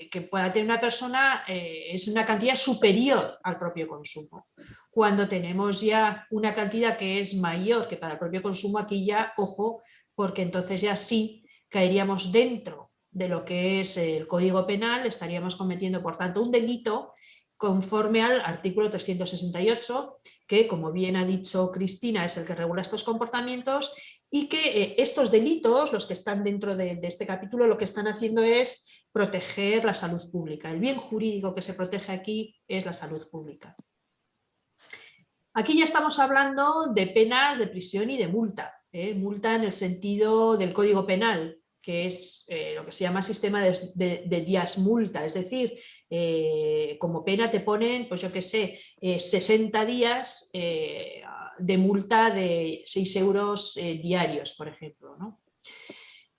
que pueda tener una persona es una cantidad superior al propio consumo. Cuando tenemos ya una cantidad que es mayor que para el propio consumo, aquí ya, ojo, porque entonces ya sí caeríamos dentro de lo que es el Código Penal, estaríamos cometiendo, por tanto, un delito conforme al artículo 368, que, como bien ha dicho Cristina, es el que regula estos comportamientos, y que estos delitos, los que están dentro de este capítulo, lo que están haciendo es proteger la salud pública. El bien jurídico que se protege aquí es la salud pública. Aquí ya estamos hablando de penas de prisión y de multa. Multa en el sentido del Código Penal, que es lo que se llama sistema de días multa, es decir, como pena te ponen, pues yo qué sé, 60 días de multa de 6 euros diarios, por ejemplo, ¿no?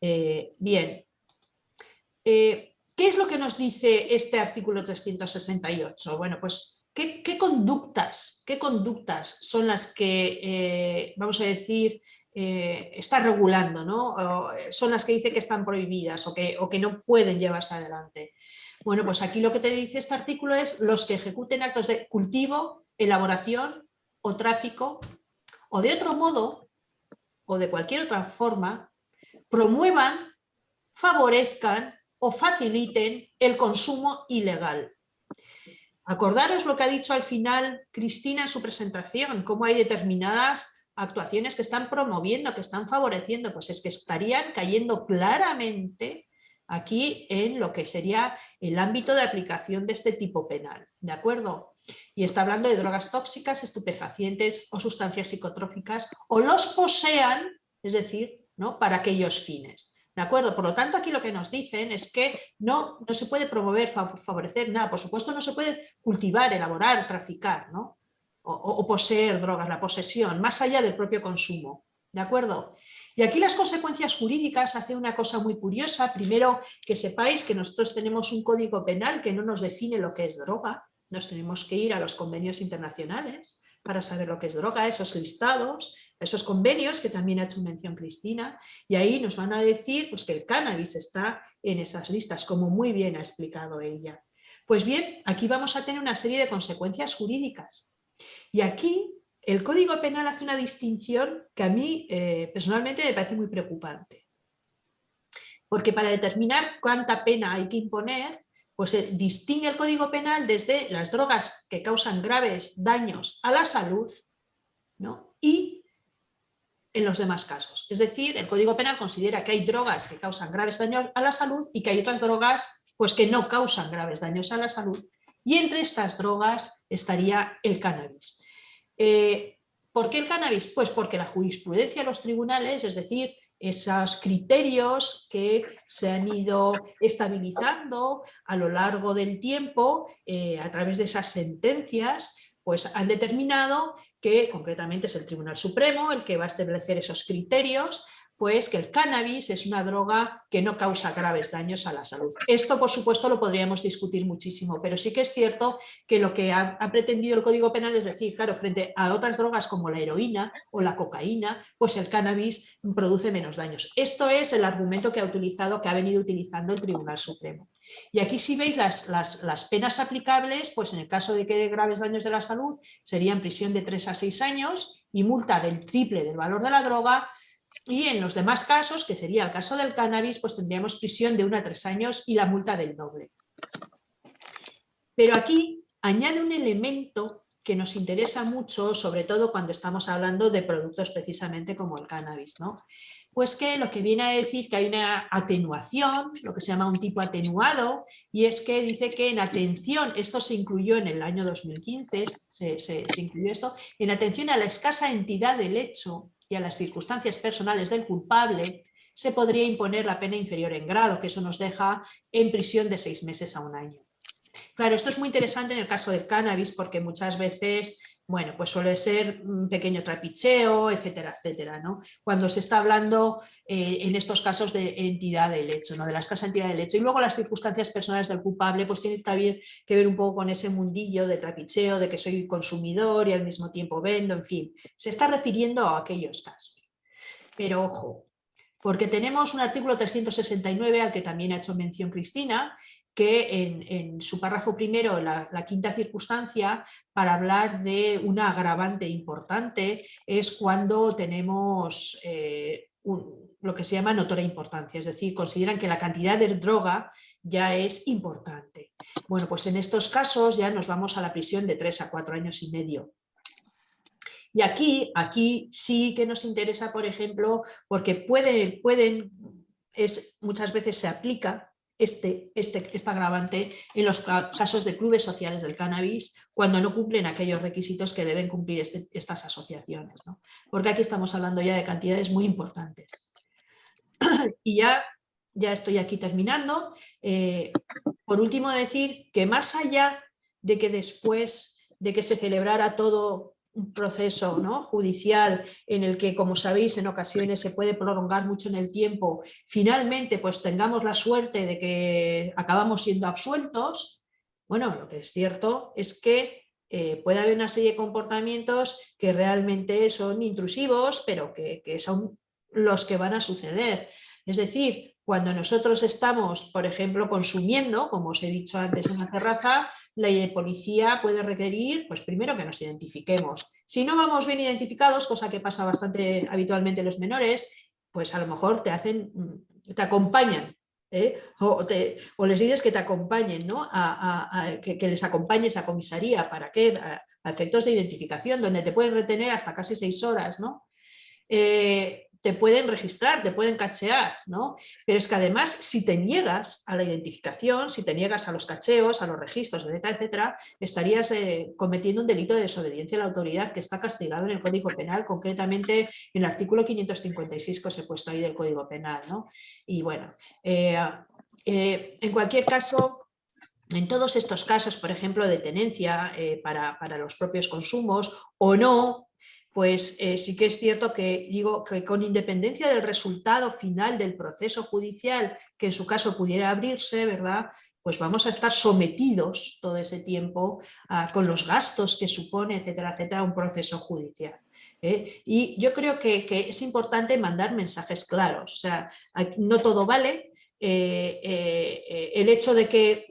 Bien. ¿Qué es lo que nos dice este artículo 368? Bueno, pues ¿qué conductas son las que, vamos a decir, está regulando, ¿no? O son las que dice que están prohibidas o que no pueden llevarse adelante? Bueno, pues aquí lo que te dice este artículo es los que ejecuten actos de cultivo, elaboración o tráfico, o de otro modo, o de cualquier otra forma, promuevan, favorezcan o faciliten el consumo ilegal. Acordaros lo que ha dicho al final Cristina en su presentación, cómo hay determinadas actuaciones que están promoviendo, que están favoreciendo, pues es que estarían cayendo claramente aquí en lo que sería el ámbito de aplicación de este tipo penal, ¿de acuerdo? Y está hablando de drogas tóxicas, estupefacientes o sustancias psicotróficas, o los posean, es decir, ¿no?, para aquellos fines. ¿De acuerdo? Por lo tanto, aquí lo que nos dicen es que no se puede promover, favorecer nada. Por supuesto, no se puede cultivar, elaborar, traficar, ¿no? O poseer drogas, la posesión, más allá del propio consumo. ¿De acuerdo? Y aquí las consecuencias jurídicas hacen una cosa muy curiosa. Primero, que sepáis que nosotros tenemos un código penal que no nos define lo que es droga. Nos tenemos que ir a los convenios internacionales para saber lo que es droga, esos listados, esos convenios que también ha hecho mención Cristina, y ahí nos van a decir pues, que el cannabis está en esas listas, como muy bien ha explicado ella. Pues bien, aquí vamos a tener una serie de consecuencias jurídicas. Y aquí el Código Penal hace una distinción que a mí personalmente me parece muy preocupante. Porque para determinar cuánta pena hay que imponer, pues distingue el Código Penal desde las drogas que causan graves daños a la salud, ¿no?, y en los demás casos. Es decir, el Código Penal considera que hay drogas que causan graves daños a la salud y que hay otras drogas pues, que no causan graves daños a la salud. Y entre estas drogas estaría el cannabis. ¿Por qué el cannabis? Pues porque la jurisprudencia de los tribunales, es decir, esos criterios que se han ido estabilizando a lo largo del tiempo a través de esas sentencias, pues han determinado que, concretamente es el Tribunal Supremo el que va a establecer esos criterios, pues que el cannabis es una droga que no causa graves daños a la salud. Esto, por supuesto, lo podríamos discutir muchísimo, pero sí que es cierto que lo que ha pretendido el Código Penal es decir, claro, frente a otras drogas como la heroína o la cocaína, pues el cannabis produce menos daños. Esto es el argumento que ha venido utilizando el Tribunal Supremo. Y aquí si veis las penas aplicables, pues en el caso de que haya graves daños de la salud, serían prisión de 3 a 6 años y multa del triple del valor de la droga. Y en los demás casos, que sería el caso del cannabis, pues tendríamos prisión de 1 a 3 años y la multa del doble. Pero aquí añade un elemento que nos interesa mucho, sobre todo cuando estamos hablando de productos precisamente como el cannabis, ¿no? Pues que lo que viene a decir que hay una atenuación, lo que se llama un tipo atenuado, y es que dice que en atención, esto se incluyó en el año 2015, se incluyó esto, en atención a la escasa entidad del hecho y a las circunstancias personales del culpable, se podría imponer la pena inferior en grado, que eso nos deja en prisión de 6 meses a 1 año. Claro, esto es muy interesante en el caso del cannabis porque muchas veces, bueno, pues suele ser un pequeño trapicheo, etcétera, etcétera, ¿no? Cuando se está hablando en estos casos de entidad del hecho, ¿no?, de la escasa entidad del hecho. Y luego las circunstancias personales del culpable, pues tienen también que ver un poco con ese mundillo de trapicheo, de que soy consumidor y al mismo tiempo vendo, en fin. Se está refiriendo a aquellos casos. Pero ojo, porque tenemos un artículo 369 al que también ha hecho mención Cristina, que en su párrafo primero, la quinta circunstancia, para hablar de una agravante importante, es cuando tenemos lo que se llama notoria importancia, es decir, consideran que la cantidad de droga ya es importante. Bueno, pues en estos casos ya nos vamos a la prisión de 3 a 4 años y medio. Y aquí sí que nos interesa, por ejemplo, porque muchas veces se aplica esta agravante en los casos de clubes sociales del cannabis cuando no cumplen aquellos requisitos que deben cumplir estas asociaciones, ¿no? Porque aquí estamos hablando ya de cantidades muy importantes. Y ya estoy aquí terminando. Por último, decir que más allá de que después de que se celebrara todo un proceso, ¿no?, judicial en el que, como sabéis, en ocasiones se puede prolongar mucho en el tiempo, finalmente pues tengamos la suerte de que acabamos siendo absueltos, bueno, lo que es cierto es que puede haber una serie de comportamientos que realmente son intrusivos, pero que son los que van a suceder. Es decir, cuando nosotros estamos, por ejemplo, consumiendo, como os he dicho antes en la terraza, la policía puede requerir, pues primero que nos identifiquemos. Si no vamos bien identificados, cosa que pasa bastante habitualmente en los menores, pues a lo mejor te acompañan. O les dices que te acompañen, ¿no? Que les acompañes a comisaría. ¿Para qué? A efectos de identificación, donde te pueden retener hasta casi 6 horas, ¿no? Te pueden registrar, te pueden cachear, ¿no? Pero es que además, si te niegas a la identificación, si te niegas a los cacheos, a los registros, etcétera, etcétera, estarías cometiendo un delito de desobediencia a la autoridad que está castigado en el Código Penal, concretamente en el artículo 556 que os he puesto ahí del Código Penal, ¿no? Y bueno, en cualquier caso, en todos estos casos, por ejemplo, de tenencia para los propios consumos o no, pues sí que es cierto que digo que con independencia del resultado final del proceso judicial, que en su caso pudiera abrirse, ¿verdad? Pues vamos a estar sometidos todo ese tiempo con los gastos que supone, etcétera, etcétera, un proceso judicial. Y yo creo que es importante mandar mensajes claros. O sea, no todo vale. El hecho de que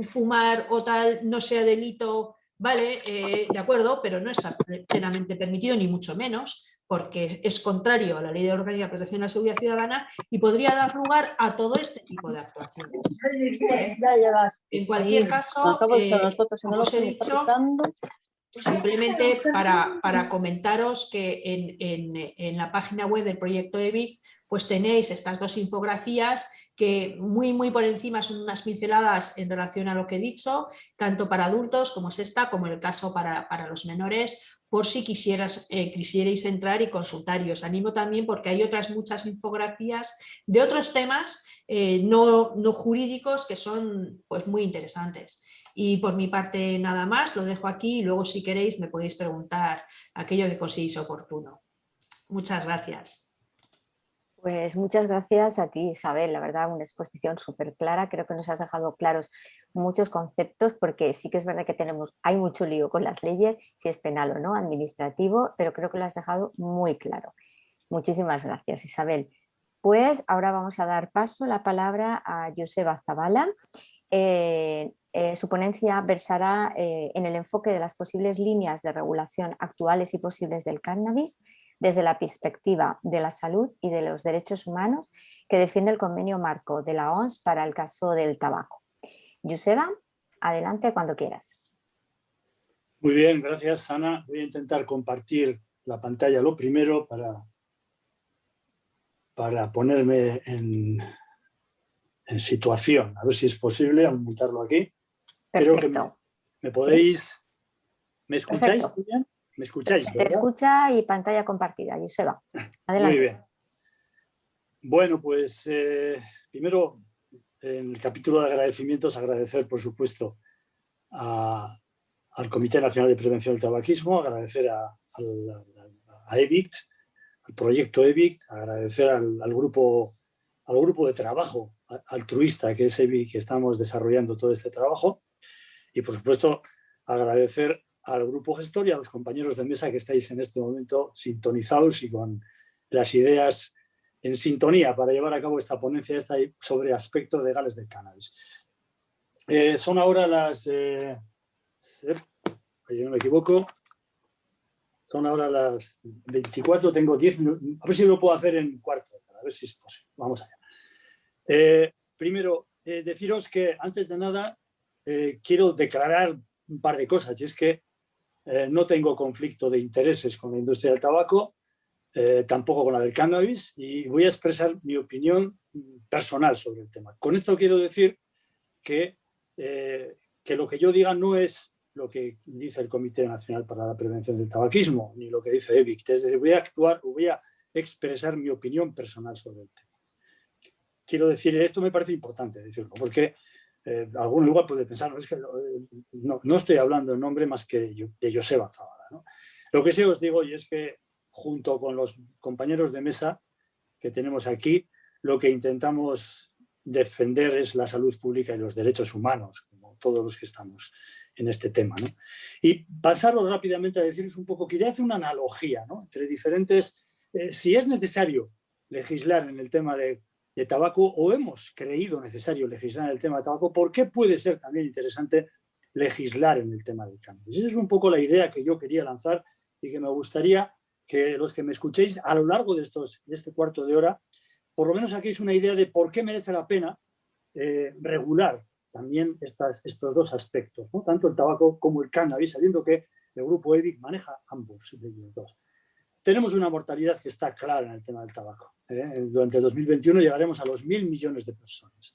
fumar o tal no sea delito, vale, de acuerdo, pero no está plenamente permitido, ni mucho menos, porque es contrario a la Ley de Orgánica de Protección de la Seguridad Ciudadana y podría dar lugar a todo este tipo de actuaciones. En cualquier caso, como os he dicho, simplemente para comentaros que en la página web del proyecto EBIC pues tenéis estas dos infografías que muy por encima son unas pinceladas en relación a lo que he dicho, tanto para adultos como es esta, como el caso para los menores, por si quisierais entrar y consultar. Y os animo también porque hay otras muchas infografías de otros temas no jurídicos que son pues muy interesantes. Y por mi parte nada más, lo dejo aquí y luego si queréis me podéis preguntar aquello que consideréis oportuno. Muchas gracias. Pues muchas gracias a ti, Isabel, la verdad una exposición súper clara, creo que nos has dejado claros muchos conceptos porque sí que es verdad que hay mucho lío con las leyes, si es penal o no, administrativo, pero creo que lo has dejado muy claro. Muchísimas gracias, Isabel. Pues ahora vamos a dar paso la palabra a Joseba Zabala. Su ponencia versará en el enfoque de las posibles líneas de regulación actuales y posibles del cannabis desde la perspectiva de la salud y de los derechos humanos que defiende el convenio marco de la OMS para el caso del tabaco. Joseba, adelante cuando quieras. Muy bien, gracias, Ana. Voy a intentar compartir la pantalla lo primero para ponerme en situación. A ver si es posible aumentarlo aquí. Perfecto. Creo que me podéis... ¿Sí? ¿Me escucháis? Perfecto. Bien? ¿Me escucháis? Se te escucha y pantalla compartida, Joseba. Adelante. Muy bien. Bueno, pues primero, en el capítulo de agradecimientos, agradecer, por supuesto, al Comité Nacional de Prevención del Tabaquismo, agradecer a EBICT, al proyecto EBICT, agradecer al grupo de trabajo altruista que es EBICT, que estamos desarrollando todo este trabajo, y por supuesto agradecer al grupo gestor y a los compañeros de mesa que estáis en este momento sintonizados y con las ideas en sintonía para llevar a cabo esta ponencia sobre aspectos legales del cannabis. Son ahora las... no me equivoco. Son ahora las 24, tengo 10 minutos. A ver si lo puedo hacer en cuarto. A ver si es posible. Vamos allá. Primero, deciros que antes de nada quiero declarar un par de cosas. Y es que no tengo conflicto de intereses con la industria del tabaco, tampoco con la del cannabis, y voy a expresar mi opinión personal sobre el tema. Con esto quiero decir que lo que yo diga no es lo que dice el Comité Nacional para la Prevención del Tabaquismo, ni lo que dice EBICT. Es decir, voy a expresar mi opinión personal sobre el tema. Quiero decir, esto me parece importante decirlo, porque alguno igual puede pensar, no, es que no estoy hablando en nombre más que de Joseba Zabala, ¿no? Lo que sí os digo, y es que junto con los compañeros de mesa que tenemos aquí, lo que intentamos defender es la salud pública y los derechos humanos, como todos los que estamos en este tema, ¿no? Y pasaros rápidamente a deciros un poco, quería hacer una analogía, ¿no?, entre diferentes, si es necesario legislar en el tema de tabaco, o hemos creído necesario legislar en el tema de tabaco, ¿por qué puede ser también interesante legislar en el tema del cannabis? Esa es un poco la idea que yo quería lanzar y que me gustaría que los que me escuchéis a lo largo de este cuarto de hora, por lo menos saquéis una idea de por qué merece la pena regular también estos dos aspectos, ¿no?, tanto el tabaco como el cannabis, sabiendo que el grupo EBIC maneja ambos de ellos dos. Tenemos una mortalidad que está clara en el tema del tabaco. Durante 2021 llegaremos a los 1.000 millones de personas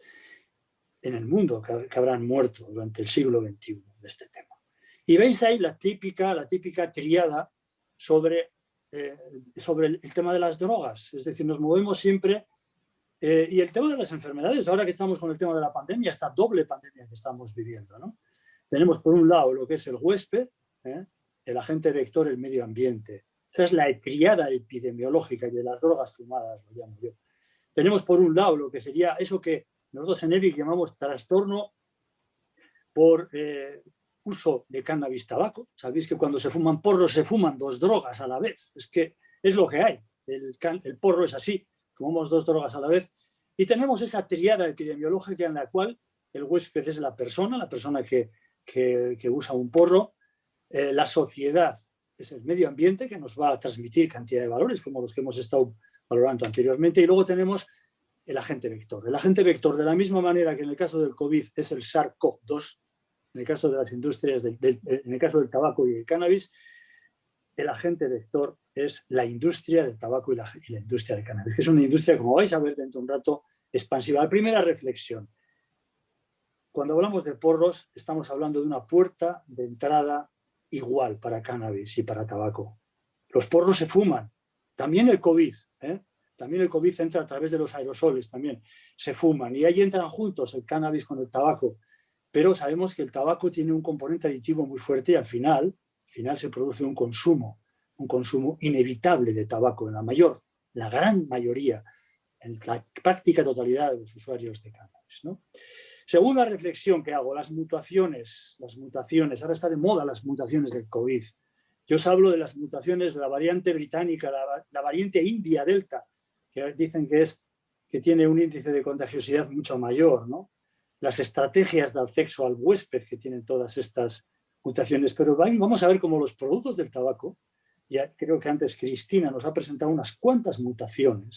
en el mundo que habrán muerto durante el siglo XXI de este tema. Y veis ahí la típica triada sobre el tema de las drogas. Es decir, nos movemos siempre. Y el tema de las enfermedades, ahora que estamos con el tema de la pandemia, esta doble pandemia que estamos viviendo, ¿no? Tenemos por un lado lo que es el huésped, el agente vector, el medio ambiente. Esa es la triada epidemiológica y de las drogas fumadas, lo llamo yo. Tenemos por un lado lo que sería eso que nosotros en EBIC llamamos trastorno por uso de cannabis tabaco. Sabéis que cuando se fuman porros se fuman dos drogas a la vez. Es que es lo que hay. El porro es así. Fumamos dos drogas a la vez. Y tenemos esa triada epidemiológica en la cual el huésped es la persona que usa un porro, la sociedad es el medio ambiente que nos va a transmitir cantidad de valores como los que hemos estado valorando anteriormente, y luego tenemos el agente vector. El agente vector, de la misma manera que en el caso del COVID es el SARS-CoV-2, en el caso de las industrias, en el caso del tabaco y el cannabis, el agente vector es la industria del tabaco y la industria del cannabis, que es una industria, como vais a ver dentro de un rato, expansiva. La primera reflexión: cuando hablamos de porros, estamos hablando de una puerta de entrada igual para cannabis y para tabaco. Los porros se fuman. También el COVID, también el COVID entra a través de los aerosoles, también se fuman. Y ahí entran juntos el cannabis con el tabaco. Pero sabemos que el tabaco tiene un componente aditivo muy fuerte y al final se produce un consumo inevitable de tabaco en la gran mayoría, en la práctica totalidad de los usuarios de cannabis, ¿no? Segunda reflexión que hago, las mutaciones. Ahora está de moda las mutaciones del COVID. Yo os hablo de las mutaciones de la variante británica, la variante India Delta, que dicen que tiene un índice de contagiosidad mucho mayor, ¿no? Las estrategias de acceso al huésped que tienen todas estas mutaciones. Pero vamos a ver cómo los productos del tabaco, ya creo que antes Cristina nos ha presentado unas cuantas mutaciones,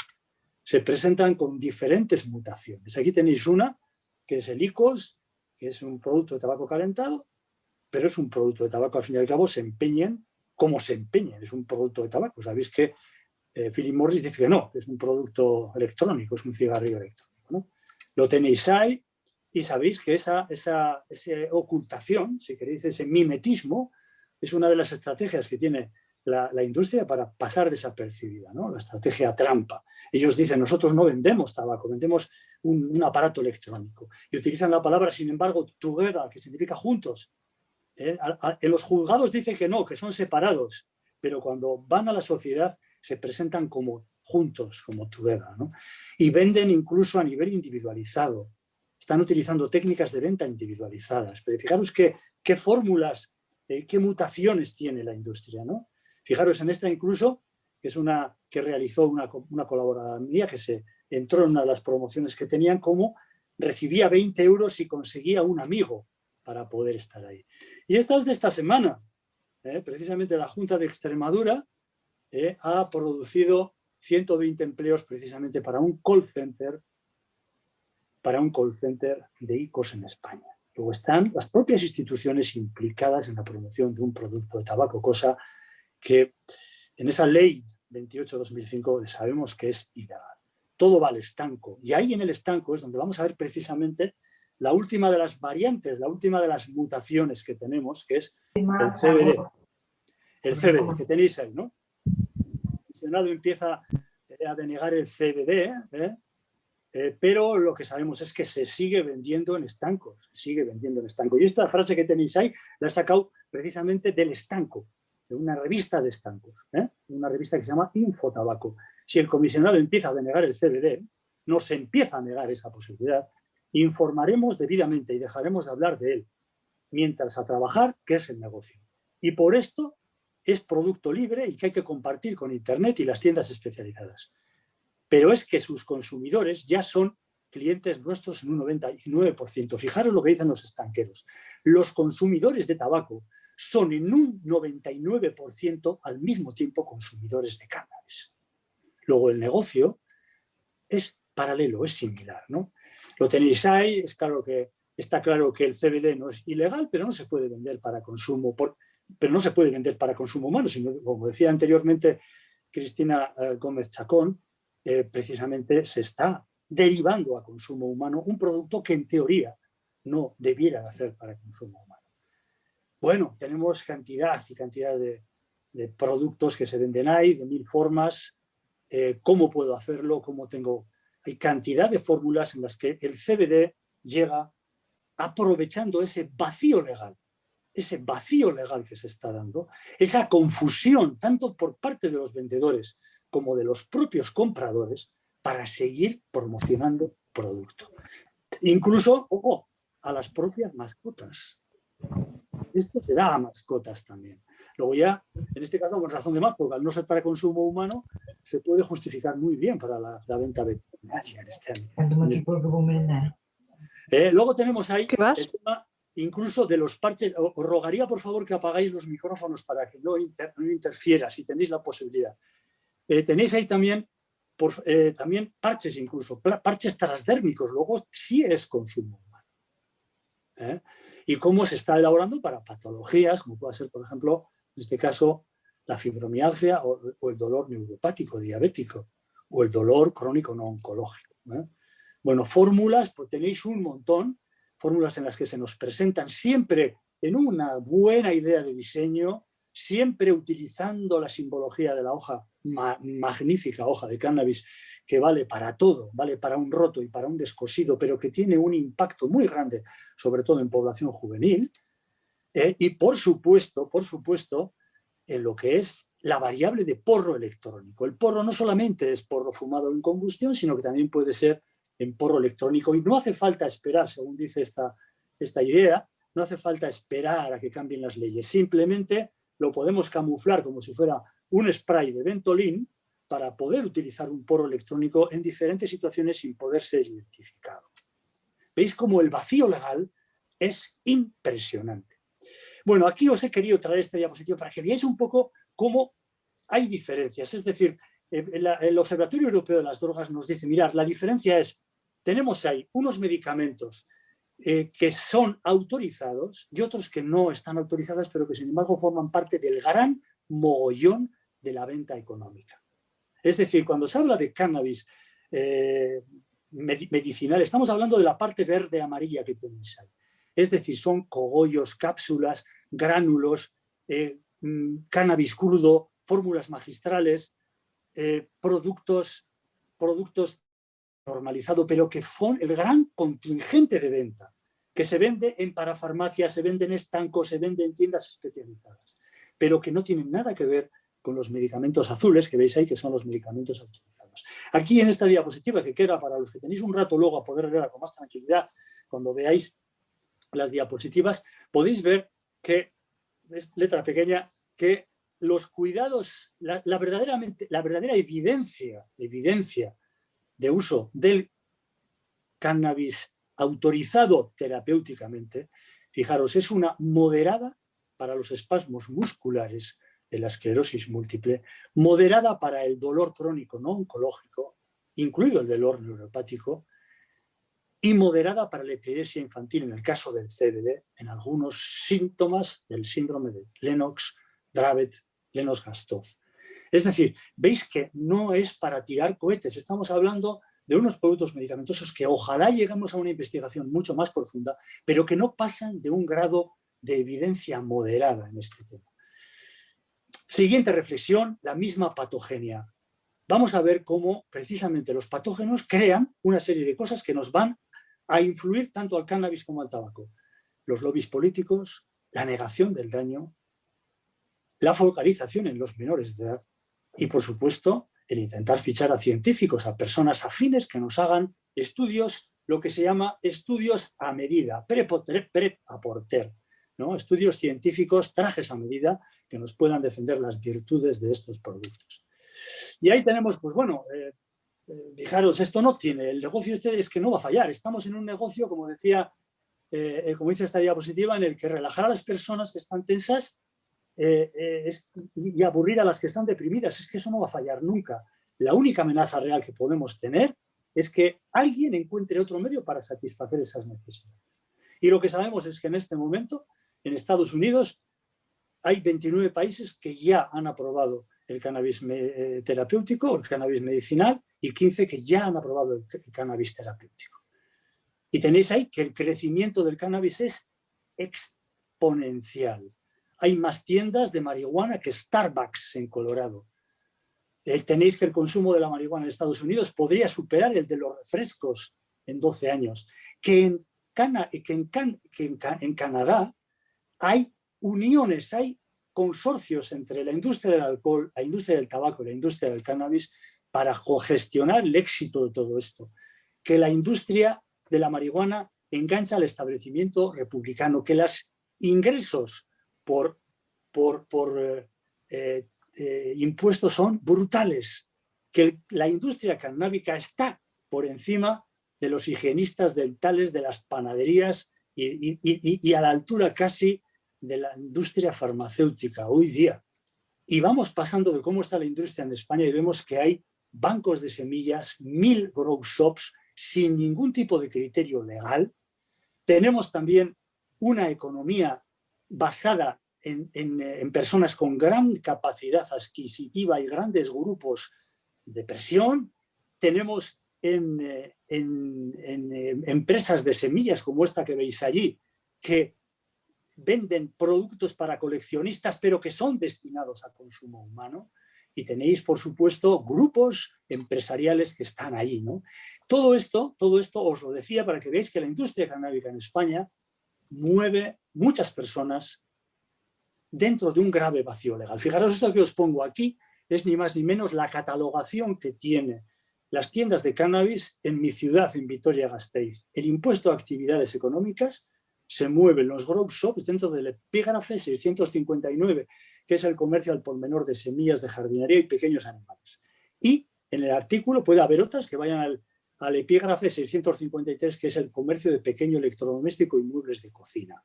se presentan con diferentes mutaciones. Aquí tenéis una, que es el IQOS, que es un producto de tabaco calentado, pero es un producto de tabaco, al fin y al cabo, se empeñen como se empeñen, es un producto de tabaco. Sabéis que Philip Morris dice que no, que es un producto electrónico, es un cigarrillo electrónico, ¿no? Lo tenéis ahí y sabéis que esa ocultación, si queréis, ese mimetismo, es una de las estrategias que tiene la industria para pasar desapercibida, ¿no? La estrategia trampa. Ellos dicen, nosotros no vendemos tabaco, vendemos un aparato electrónico. Y utilizan la palabra, sin embargo, together, que significa juntos. En los juzgados dicen que no, que son separados, pero cuando van a la sociedad se presentan como juntos, como together, ¿no? Y venden incluso a nivel individualizado. Están utilizando técnicas de venta individualizadas. Pero fijaros qué fórmulas, qué mutaciones tiene la industria, ¿no? Fijaros en esta incluso, que es una que realizó una colaboradora mía, que se entró en una de las promociones que tenían, como recibía 20 euros si conseguía un amigo para poder estar ahí. Y esta es de esta semana. Precisamente la Junta de Extremadura ha producido 120 empleos precisamente para un call center de IQOS en España. Luego están las propias instituciones implicadas en la promoción de un producto de tabaco, cosa que en esa ley 28/2005 sabemos que es ilegal. Todo va al estanco. Y ahí en el estanco es donde vamos a ver precisamente la última de las variantes, la última de las mutaciones que tenemos, que es el CBD. El CBD que tenéis ahí, ¿no? El Senado empieza a denegar el CBD, pero lo que sabemos es que se sigue vendiendo en estancos, Y esta frase que tenéis ahí la he sacado precisamente del estanco, de una revista de estancos, una revista que se llama Infotabaco. Si el comisionado empieza a denegar el CBD, nos empieza a negar esa posibilidad, informaremos debidamente y dejaremos de hablar de él. mientras a trabajar, que es el negocio. Y por esto es producto libre y que hay que compartir con Internet y las tiendas especializadas. Pero es que sus consumidores ya son clientes nuestros en un 99%. Fijaros lo que dicen los estanqueros. Los consumidores de tabaco son en un 99% al mismo tiempo consumidores de cannabis. Luego el negocio es paralelo, es similar, ¿no? Lo tenéis ahí, está claro que el CBD no es ilegal, pero no se puede vender para consumo, pero no se puede vender para consumo humano, sino, como decía anteriormente Cristina Gómez Chacón, precisamente se está derivando a consumo humano un producto que en teoría no debiera hacer para consumo humano. Bueno, tenemos cantidad y cantidad de productos que se venden ahí, de 1000 formas. ¿Cómo puedo hacerlo? Hay cantidad de fórmulas en las que el CBD llega aprovechando ese vacío legal que se está dando, esa confusión tanto por parte de los vendedores como de los propios compradores para seguir promocionando producto. Incluso, ojo, a las propias mascotas. Esto se da a mascotas también. Luego ya, en este caso, con razón de más, porque al no ser para consumo humano, se puede justificar muy bien para la venta veterinaria en este año. Luego tenemos ahí el tema incluso de los parches. Os rogaría, por favor, que apagáis los micrófonos para que no interfiera, si tenéis la posibilidad. Tenéis ahí también parches, incluso parches transdérmicos. Luego sí es consumo humano. Y cómo se está elaborando para patologías, como puede ser, por ejemplo, en este caso, la fibromialgia o el dolor neuropático diabético o el dolor crónico no oncológico. Bueno, fórmulas, pues tenéis un montón, fórmulas en las que se nos presentan siempre en una buena idea de diseño, siempre utilizando la simbología de la hoja, magnífica hoja de cannabis, que vale para todo, vale para un roto y para un descosido, pero que tiene un impacto muy grande, sobre todo en población juvenil. Y por supuesto, en lo que es la variable de porro electrónico. El porro no solamente es porro fumado en combustión, sino que también puede ser en porro electrónico. Y no hace falta esperar, según dice esta idea, no hace falta esperar a que cambien las leyes. Simplemente lo podemos camuflar como si fuera un spray de Ventolin para poder utilizar un porro electrónico en diferentes situaciones sin poder ser identificado. ¿Veis cómo el vacío legal es impresionante? Bueno, aquí os he querido traer esta diapositiva para que veáis un poco cómo hay diferencias. Es decir, el Observatorio Europeo de las Drogas nos dice, mirad, la diferencia es, tenemos ahí unos medicamentos que son autorizados y otros que no están autorizados, pero que sin embargo forman parte del gran mogollón de la venta económica. Es decir, cuando se habla de cannabis medicinal, estamos hablando de la parte verde-amarilla que tenéis ahí. Es decir, son cogollos, cápsulas, gránulos, cannabis crudo, fórmulas magistrales, productos normalizados, pero que son el gran contingente de venta, que se vende en parafarmacias, se vende en estancos, se vende en tiendas especializadas, pero que no tienen nada que ver con los medicamentos azules que veis ahí, que son los medicamentos autorizados. Aquí en esta diapositiva, que queda para los que tenéis un rato luego a poder verla con más tranquilidad, cuando veáis las diapositivas, podéis ver que, es letra pequeña, que los cuidados, la verdadera evidencia de uso del cannabis autorizado terapéuticamente, fijaros, es una moderada para los espasmos musculares de la esclerosis múltiple, moderada para el dolor crónico no oncológico, incluido el dolor neuropático, y moderada para la epilepsia infantil en el caso del CBD, en algunos síntomas del síndrome de Lennox-Gastaut, Lennox-Gastaut. Es decir, veis que no es para tirar cohetes, estamos hablando de unos productos medicamentosos que ojalá lleguemos a una investigación mucho más profunda, pero que no pasan de un grado de evidencia moderada en este tema. Siguiente reflexión, la misma patogenia. Vamos a ver cómo precisamente los patógenos crean una serie de cosas que nos van a influir tanto al cannabis como al tabaco. Los lobbies políticos, la negación del daño, la focalización en los menores de edad y, por supuesto, el intentar fichar a científicos, a personas afines que nos hagan estudios, lo que se llama estudios a medida, prêt-à-porter, ¿no? Estudios científicos, trajes a medida, que nos puedan defender las virtudes de estos productos. Y ahí tenemos, pues bueno, fijaros, esto no tiene, el negocio este es que no va a fallar. Estamos en un negocio, como dice esta diapositiva, en el que relajar a las personas que están tensas y aburrir a las que están deprimidas. Es que eso no va a fallar nunca. La única amenaza real que podemos tener es que alguien encuentre otro medio para satisfacer esas necesidades. Y lo que sabemos es que en este momento, en Estados Unidos, hay 29 países que ya han aprobado el cannabis terapéutico, el cannabis medicinal, y 15 que ya han aprobado el cannabis terapéutico. Y tenéis ahí que el crecimiento del cannabis es exponencial. Hay más tiendas de marihuana que Starbucks en Colorado. Tenéis que el consumo de la marihuana en Estados Unidos podría superar el de los refrescos en 12 años. Que en Canadá hay uniones, hay consorcios entre la industria del alcohol, la industria del tabaco y la industria del cannabis para gestionar el éxito de todo esto. Que la industria de la marihuana engancha al establecimiento republicano, que los ingresos por impuestos son brutales, que la industria cannábica está por encima de los higienistas dentales, de las panaderías y a la altura casi de la industria farmacéutica hoy día. Y vamos pasando de cómo está la industria en España y vemos que hay bancos de semillas, 1000 grow shops sin ningún tipo de criterio legal. Tenemos también una economía basada en personas con gran capacidad adquisitiva y grandes grupos de presión. Tenemos en empresas de semillas como esta que veis allí, que venden productos para coleccionistas, pero que son destinados a consumo humano. Y tenéis, por supuesto, grupos empresariales que están allí, ¿no? Todo esto os lo decía para que veáis que la industria canábica en España mueve muchas personas dentro de un grave vacío legal. Fijaros, esto que os pongo aquí es ni más ni menos la catalogación que tiene las tiendas de cannabis en mi ciudad, en Vitoria-Gasteiz. El impuesto a actividades económicas se mueven los grow shops dentro del epígrafe 659, que es el comercio al por menor de semillas de jardinería y pequeños animales. Y en el artículo puede haber otras que vayan al epígrafe 653, que es el comercio de pequeño electrodoméstico y muebles de cocina.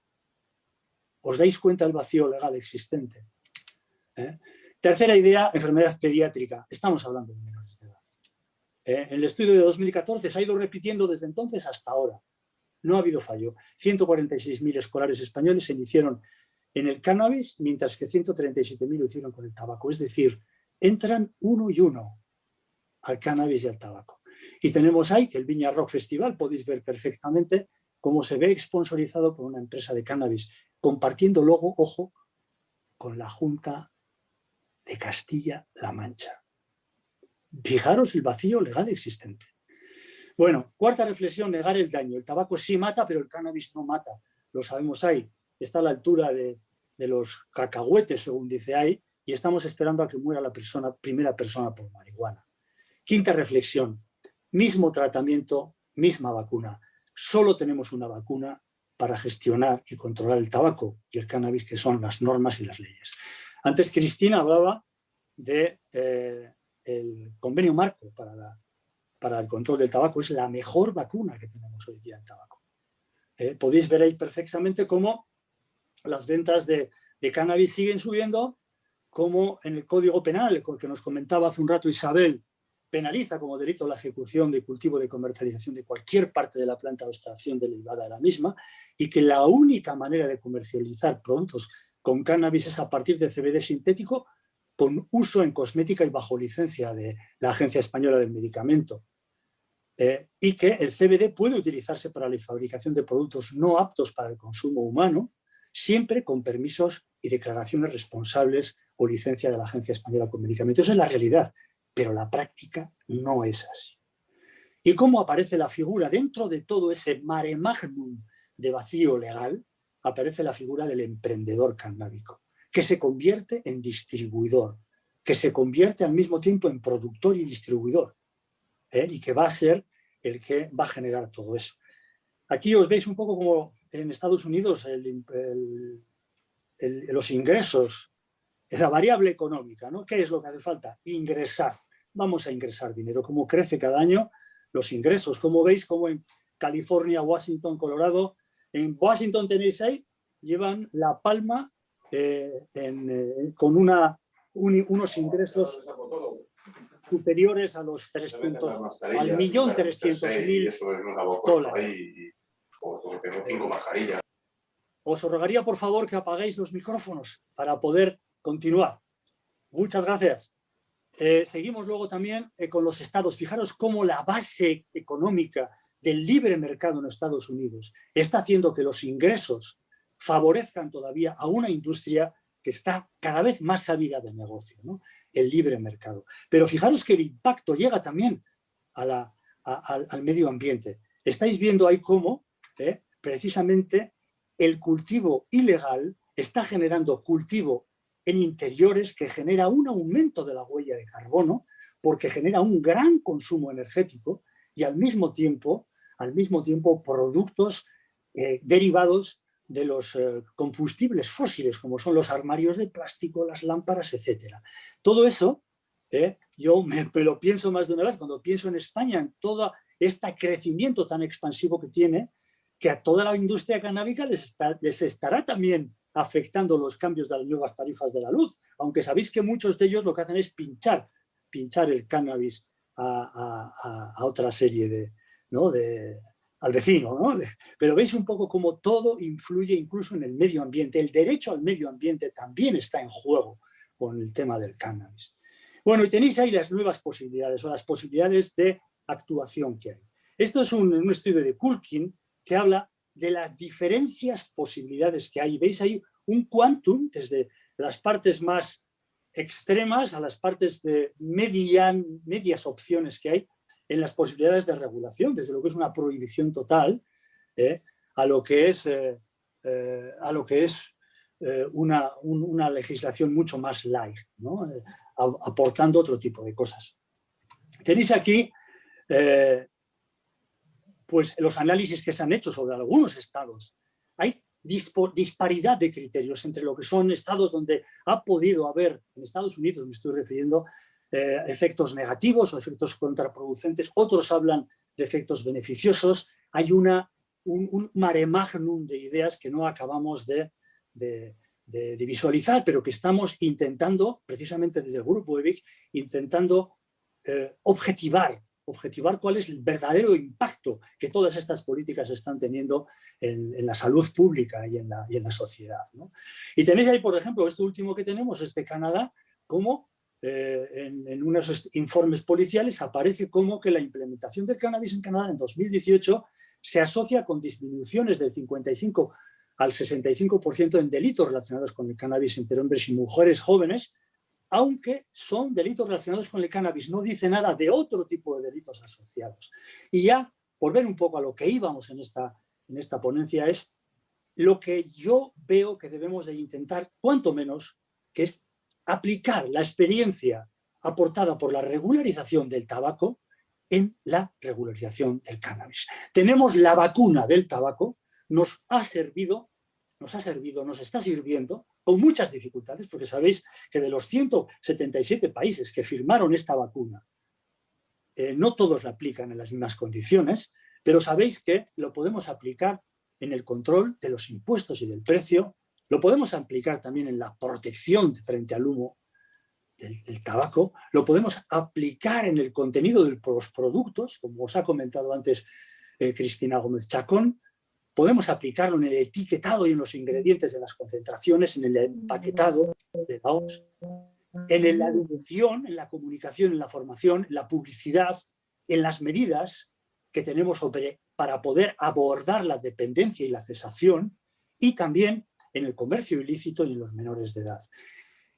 ¿Os dais cuenta del vacío legal existente? Tercera idea, enfermedad pediátrica. Estamos hablando de menores de edad. En el estudio de 2014 se ha ido repitiendo desde entonces hasta ahora. No ha habido fallo. 146.000 escolares españoles se iniciaron en el cannabis, mientras que 137.000 lo hicieron con el tabaco. Es decir, entran uno y uno al cannabis y al tabaco. Y tenemos ahí que el Viña Rock Festival, podéis ver perfectamente cómo se ve sponsorizado por una empresa de cannabis, compartiendo luego, ojo, con la Junta de Castilla-La Mancha. Fijaros el vacío legal existente. Bueno, cuarta reflexión, negar el daño. El tabaco sí mata, pero el cannabis no mata. Lo sabemos ahí. Está a la altura de los cacahuetes, según dice ahí, y estamos esperando a que muera la primera persona por marihuana. Quinta reflexión, mismo tratamiento, misma vacuna. Solo tenemos una vacuna para gestionar y controlar el tabaco y el cannabis, que son las normas y las leyes. Antes Cristina hablaba del convenio marco para el control del tabaco. Es la mejor vacuna que tenemos hoy día en tabaco. Podéis ver ahí perfectamente cómo las ventas de cannabis siguen subiendo, como en el Código Penal, el que nos comentaba hace un rato Isabel, penaliza como delito la ejecución de cultivo de comercialización de cualquier parte de la planta o extracción derivada de la misma, y que la única manera de comercializar productos con cannabis es a partir de CBD sintético con uso en cosmética y bajo licencia de la Agencia Española del Medicamento. Y que el CBD puede utilizarse para la fabricación de productos no aptos para el consumo humano, siempre con permisos y declaraciones responsables o licencia de la Agencia Española del Medicamento. Esa es la realidad, pero la práctica no es así. ¿Y cómo aparece la figura? Dentro de todo ese mare magnum de vacío legal, aparece la figura del emprendedor cannábico, que se convierte en distribuidor, que se convierte al mismo tiempo en productor y distribuidor, y que va a ser el que va a generar todo eso. Aquí os veis un poco como en Estados Unidos los ingresos, la variable económica, ¿no? ¿Qué es lo que hace falta? Ingresar. Vamos a ingresar dinero. Como crece cada año los ingresos. Como veis, como en California, Washington, Colorado, en Washington tenéis ahí, llevan la palma con unos ingresos superiores a los 300, al $1.300.000. Os rogaría, por favor, que apaguéis los micrófonos para poder continuar. Muchas gracias. Seguimos luego también con los estados. Fijaros cómo la base económica del libre mercado en Estados Unidos está haciendo que los ingresos favorezcan todavía a una industria que está cada vez más sabida de negocio, ¿no? El libre mercado. Pero fijaros que el impacto llega también al medio ambiente. Estáis viendo ahí cómo precisamente el cultivo ilegal está generando cultivo en interiores que genera un aumento de la huella de carbono porque genera un gran consumo energético y al mismo tiempo productos derivados de los combustibles fósiles, como son los armarios de plástico, las lámparas, etc. Todo eso, yo me lo pienso más de una vez, cuando pienso en España, en todo este crecimiento tan expansivo que tiene, que a toda la industria canábica les estará también afectando los cambios de las nuevas tarifas de la luz, aunque sabéis que muchos de ellos lo que hacen es pinchar el cannabis a otra serie al vecino, ¿no? Pero veis un poco cómo todo influye incluso en el medio ambiente. El derecho al medio ambiente también está en juego con el tema del cannabis. Bueno, y tenéis ahí las nuevas posibilidades o las posibilidades de actuación que hay. Esto es un estudio de Culkin que habla de las diferentes posibilidades que hay. Veis ahí un quantum desde las partes más extremas a las partes de medias opciones que hay en las posibilidades de regulación, desde lo que es una prohibición total a lo que es una legislación mucho más light, ¿no? Aportando otro tipo de cosas. Tenéis aquí pues los análisis que se han hecho sobre algunos estados. Hay disparidad de criterios entre lo que son estados donde ha podido haber, en Estados Unidos me estoy refiriendo, efectos negativos o efectos contraproducentes, otros hablan de efectos beneficiosos. Hay un mare magnum de ideas que no acabamos de visualizar, pero que estamos intentando, precisamente desde el Grupo EBIC, intentando objetivar cuál es el verdadero impacto que todas estas políticas están teniendo en la salud pública y en la sociedad, ¿no? Y tenéis ahí, por ejemplo, esto último que tenemos es de Canadá, como en unos informes policiales aparece como que la implementación del cannabis en Canadá en 2018 se asocia con disminuciones del 55 al 65% en delitos relacionados con el cannabis entre hombres y mujeres jóvenes, aunque son delitos relacionados con el cannabis, no dice nada de otro tipo de delitos asociados. Y ya, por ver un poco a lo que íbamos en esta ponencia, es lo que yo veo que debemos de intentar, cuanto menos, que es aplicar la experiencia aportada por la regularización del tabaco en la regularización del cannabis. Tenemos la vacuna del tabaco, nos está sirviendo con muchas dificultades, porque sabéis que de los 177 países que firmaron esta vacuna, no todos la aplican en las mismas condiciones, pero sabéis que lo podemos aplicar en el control de los impuestos y del precio, lo podemos aplicar también en la protección frente al humo del tabaco, lo podemos aplicar en el contenido de los productos, como os ha comentado antes Cristina Gómez Chacón, podemos aplicarlo en el etiquetado y en los ingredientes de las concentraciones, en el empaquetado de la OMS, en la educación, en la comunicación, en la formación, en la publicidad, en las medidas que tenemos para poder abordar la dependencia y la cesación, y también en el comercio ilícito y en los menores de edad.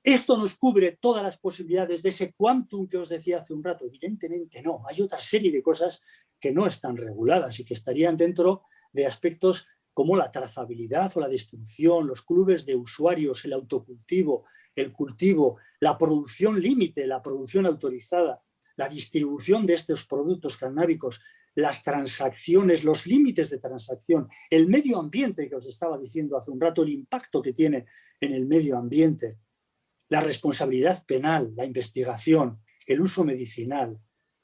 ¿Esto nos cubre todas las posibilidades de ese quantum que os decía hace un rato? Evidentemente no. Hay otra serie de cosas que no están reguladas y que estarían dentro de aspectos como la trazabilidad o la distribución, los clubes de usuarios, el autocultivo, el cultivo, la producción límite, la producción autorizada, la distribución de estos productos cannábicos, las transacciones, los límites de transacción, el medio ambiente que os estaba diciendo hace un rato, el impacto que tiene en el medio ambiente, la responsabilidad penal, la investigación, el uso medicinal,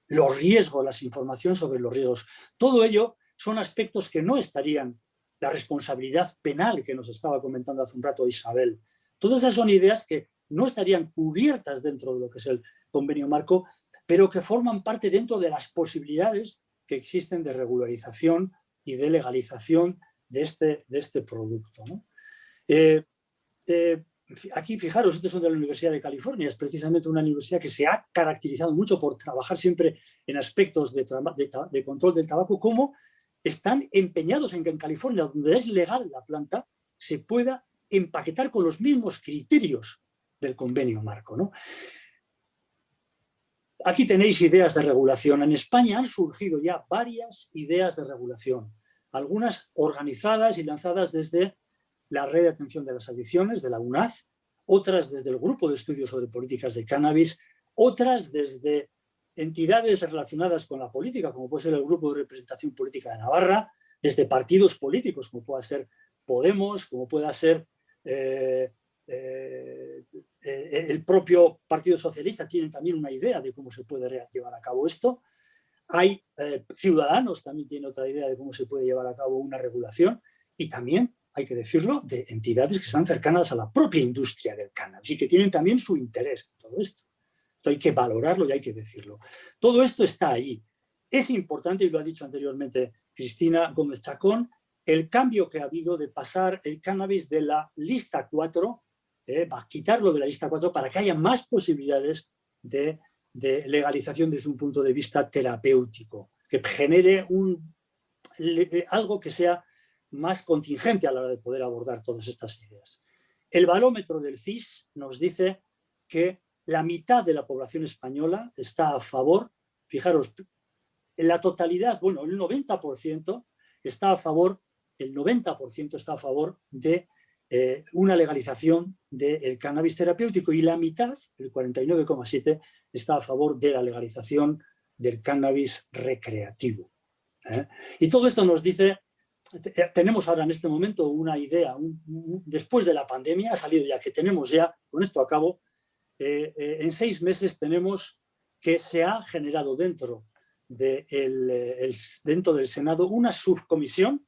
los riesgos, las informaciones sobre los riesgos, todo ello son aspectos que no estarían, la responsabilidad penal que nos estaba comentando hace un rato Isabel. Todas esas son ideas que no estarían cubiertas dentro de lo que es el convenio marco, pero que forman parte dentro de las posibilidades que existen de regularización y de legalización de este producto, ¿no? Aquí, fijaros, estos son de la Universidad de California, es precisamente una universidad que se ha caracterizado mucho por trabajar siempre en aspectos de control del tabaco, como están empeñados en que en California, donde es legal la planta, se pueda empaquetar con los mismos criterios del convenio marco, ¿no? Aquí tenéis ideas de regulación. En España han surgido ya varias ideas de regulación, algunas organizadas y lanzadas desde la Red de Atención de las Adicciones, de la UNAD, otras desde el Grupo de Estudios sobre Políticas de Cannabis, otras desde entidades relacionadas con la política, como puede ser el Grupo de Representación Política de Navarra, desde partidos políticos, como pueda ser Podemos, como pueda ser el propio Partido Socialista, tienen también una idea de cómo se puede llevar a cabo esto. Hay Ciudadanos, también tienen otra idea de cómo se puede llevar a cabo una regulación, y también, hay que decirlo, de entidades que están cercanas a la propia industria del cannabis y que tienen también su interés en todo esto. Esto hay que valorarlo y hay que decirlo. Todo esto está ahí. Es importante, y lo ha dicho anteriormente Cristina Gómez Chacón, el cambio que ha habido de pasar el cannabis de la lista 4, quitarlo de la lista 4 para que haya más posibilidades de legalización desde un punto de vista terapéutico, que genere algo que sea más contingente a la hora de poder abordar todas estas ideas. El barómetro del CIS nos dice que la mitad de la población española está a favor, fijaros, en la totalidad, bueno, el 90% está a favor, el 90% está a favor de una legalización del cannabis terapéutico, y la mitad, el 49,7%, está a favor de la legalización del cannabis recreativo. Y todo esto nos dice, tenemos ahora en este momento una idea, después de la pandemia ha salido ya que tenemos ya, con esto acabo, en 6 meses tenemos que se ha generado dentro del Senado una subcomisión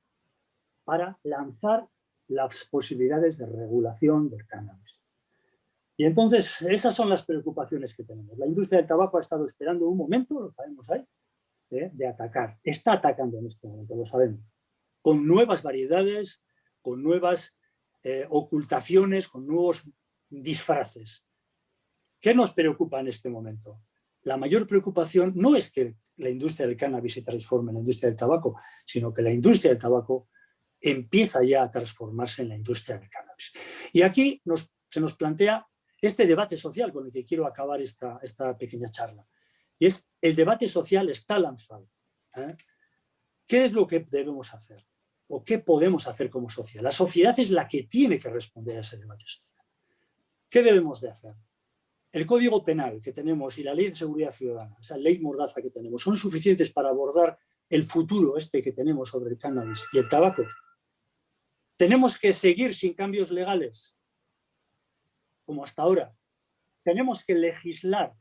para lanzar las posibilidades de regulación del cannabis. Y entonces esas son las preocupaciones que tenemos. La industria del tabaco ha estado esperando un momento, lo sabemos ahí, de atacar. Está atacando en este momento, lo sabemos. Con nuevas variedades, con nuevas ocultaciones, con nuevos disfraces. ¿Qué nos preocupa en este momento? La mayor preocupación no es que la industria del cannabis se transforme en la industria del tabaco, sino que la industria del tabaco empieza ya a transformarse en la industria del cannabis. Y aquí se nos plantea este debate social con el que quiero acabar esta pequeña charla. Y es, el debate social está lanzado. ¿Qué es lo que debemos hacer? ¿O qué podemos hacer como sociedad? La sociedad es la que tiene que responder a ese debate social. ¿Qué debemos de hacer? El Código Penal que tenemos y la Ley de Seguridad Ciudadana, esa ley mordaza que tenemos, ¿son suficientes para abordar el futuro que tenemos sobre el cannabis y el tabaco? ¿Tenemos que seguir sin cambios legales, como hasta ahora? ¿Tenemos que legislar?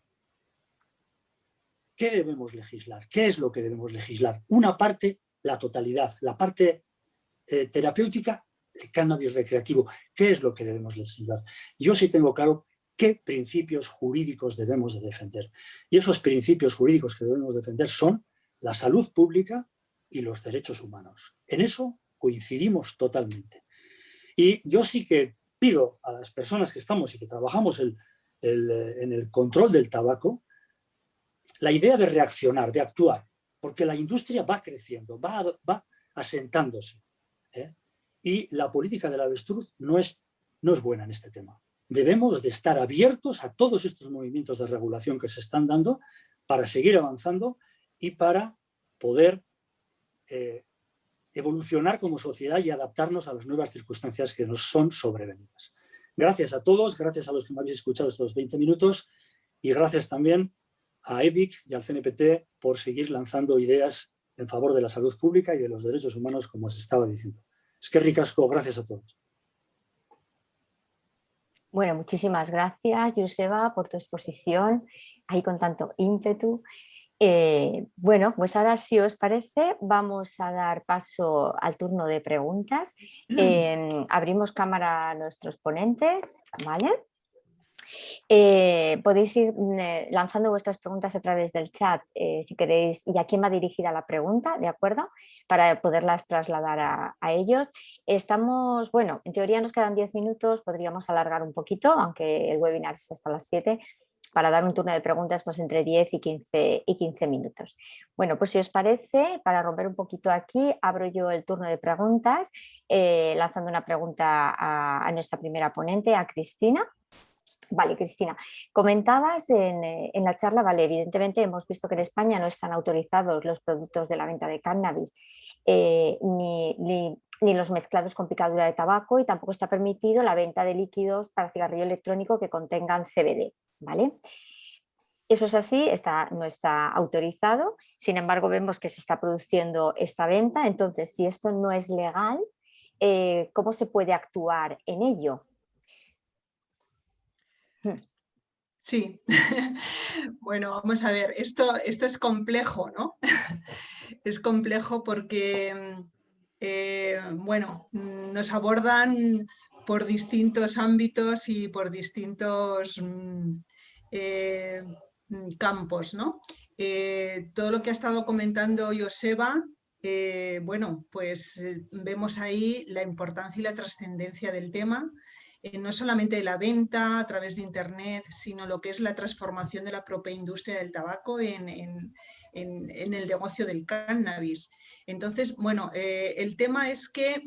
¿Qué debemos legislar? ¿Qué es lo que debemos legislar? Una parte, la totalidad, la parte terapéutica, el cannabis recreativo. ¿Qué es lo que debemos legislar? Yo sí tengo claro qué principios jurídicos debemos de defender. Y esos principios jurídicos que debemos defender son la salud pública y los derechos humanos. En eso coincidimos totalmente. Y yo sí que pido a las personas que estamos y que trabajamos en el control del tabaco, la idea de reaccionar, de actuar, porque la industria va creciendo, va asentándose. Y la política del avestruz no es buena en este tema. Debemos de estar abiertos a todos estos movimientos de regulación que se están dando para seguir avanzando y para poder evolucionar como sociedad y adaptarnos a las nuevas circunstancias que nos son sobrevenidas. Gracias a todos, gracias a los que me habéis escuchado estos 20 minutos y gracias también a EBIC y al CNPT por seguir lanzando ideas en favor de la salud pública y de los derechos humanos, como os estaba diciendo. Eskerrik asko, gracias a todos. Bueno, muchísimas gracias, Joseba, por tu exposición, ahí con tanto ímpetu. Bueno, pues ahora, si os parece, vamos a dar paso al turno de preguntas. Abrimos cámara a nuestros ponentes, ¿vale? Podéis ir lanzando vuestras preguntas a través del chat, si queréis, y a quién va dirigida la pregunta, ¿de acuerdo? Para poderlas trasladar a ellos. Estamos, bueno, en teoría nos quedan 10 minutos, podríamos alargar un poquito, aunque el webinar es hasta las 7, para dar un turno de preguntas pues entre 10 y 15 minutos. Bueno, pues si os parece, para romper un poquito aquí, abro yo el turno de preguntas, lanzando una pregunta a nuestra primera ponente, a Cristina. Vale, Cristina, comentabas en la charla, vale, evidentemente hemos visto que en España no están autorizados los productos de la venta de cannabis, ni los mezclados con picadura de tabaco, y tampoco está permitido la venta de líquidos para cigarrillo electrónico que contengan CBD, ¿vale? Eso es así, no está autorizado, sin embargo vemos que se está produciendo esta venta. Entonces, si esto no es legal, ¿cómo se puede actuar en ello? Sí, bueno, vamos a ver, esto es complejo, ¿no? Es complejo porque, bueno, nos abordan por distintos ámbitos y por distintos campos, ¿no? Todo lo que ha estado comentando Joseba, bueno, pues vemos ahí la importancia y la trascendencia del tema. No solamente de la venta a través de Internet, sino lo que es la transformación de la propia industria del tabaco en el negocio del cannabis. Entonces, bueno, el tema es que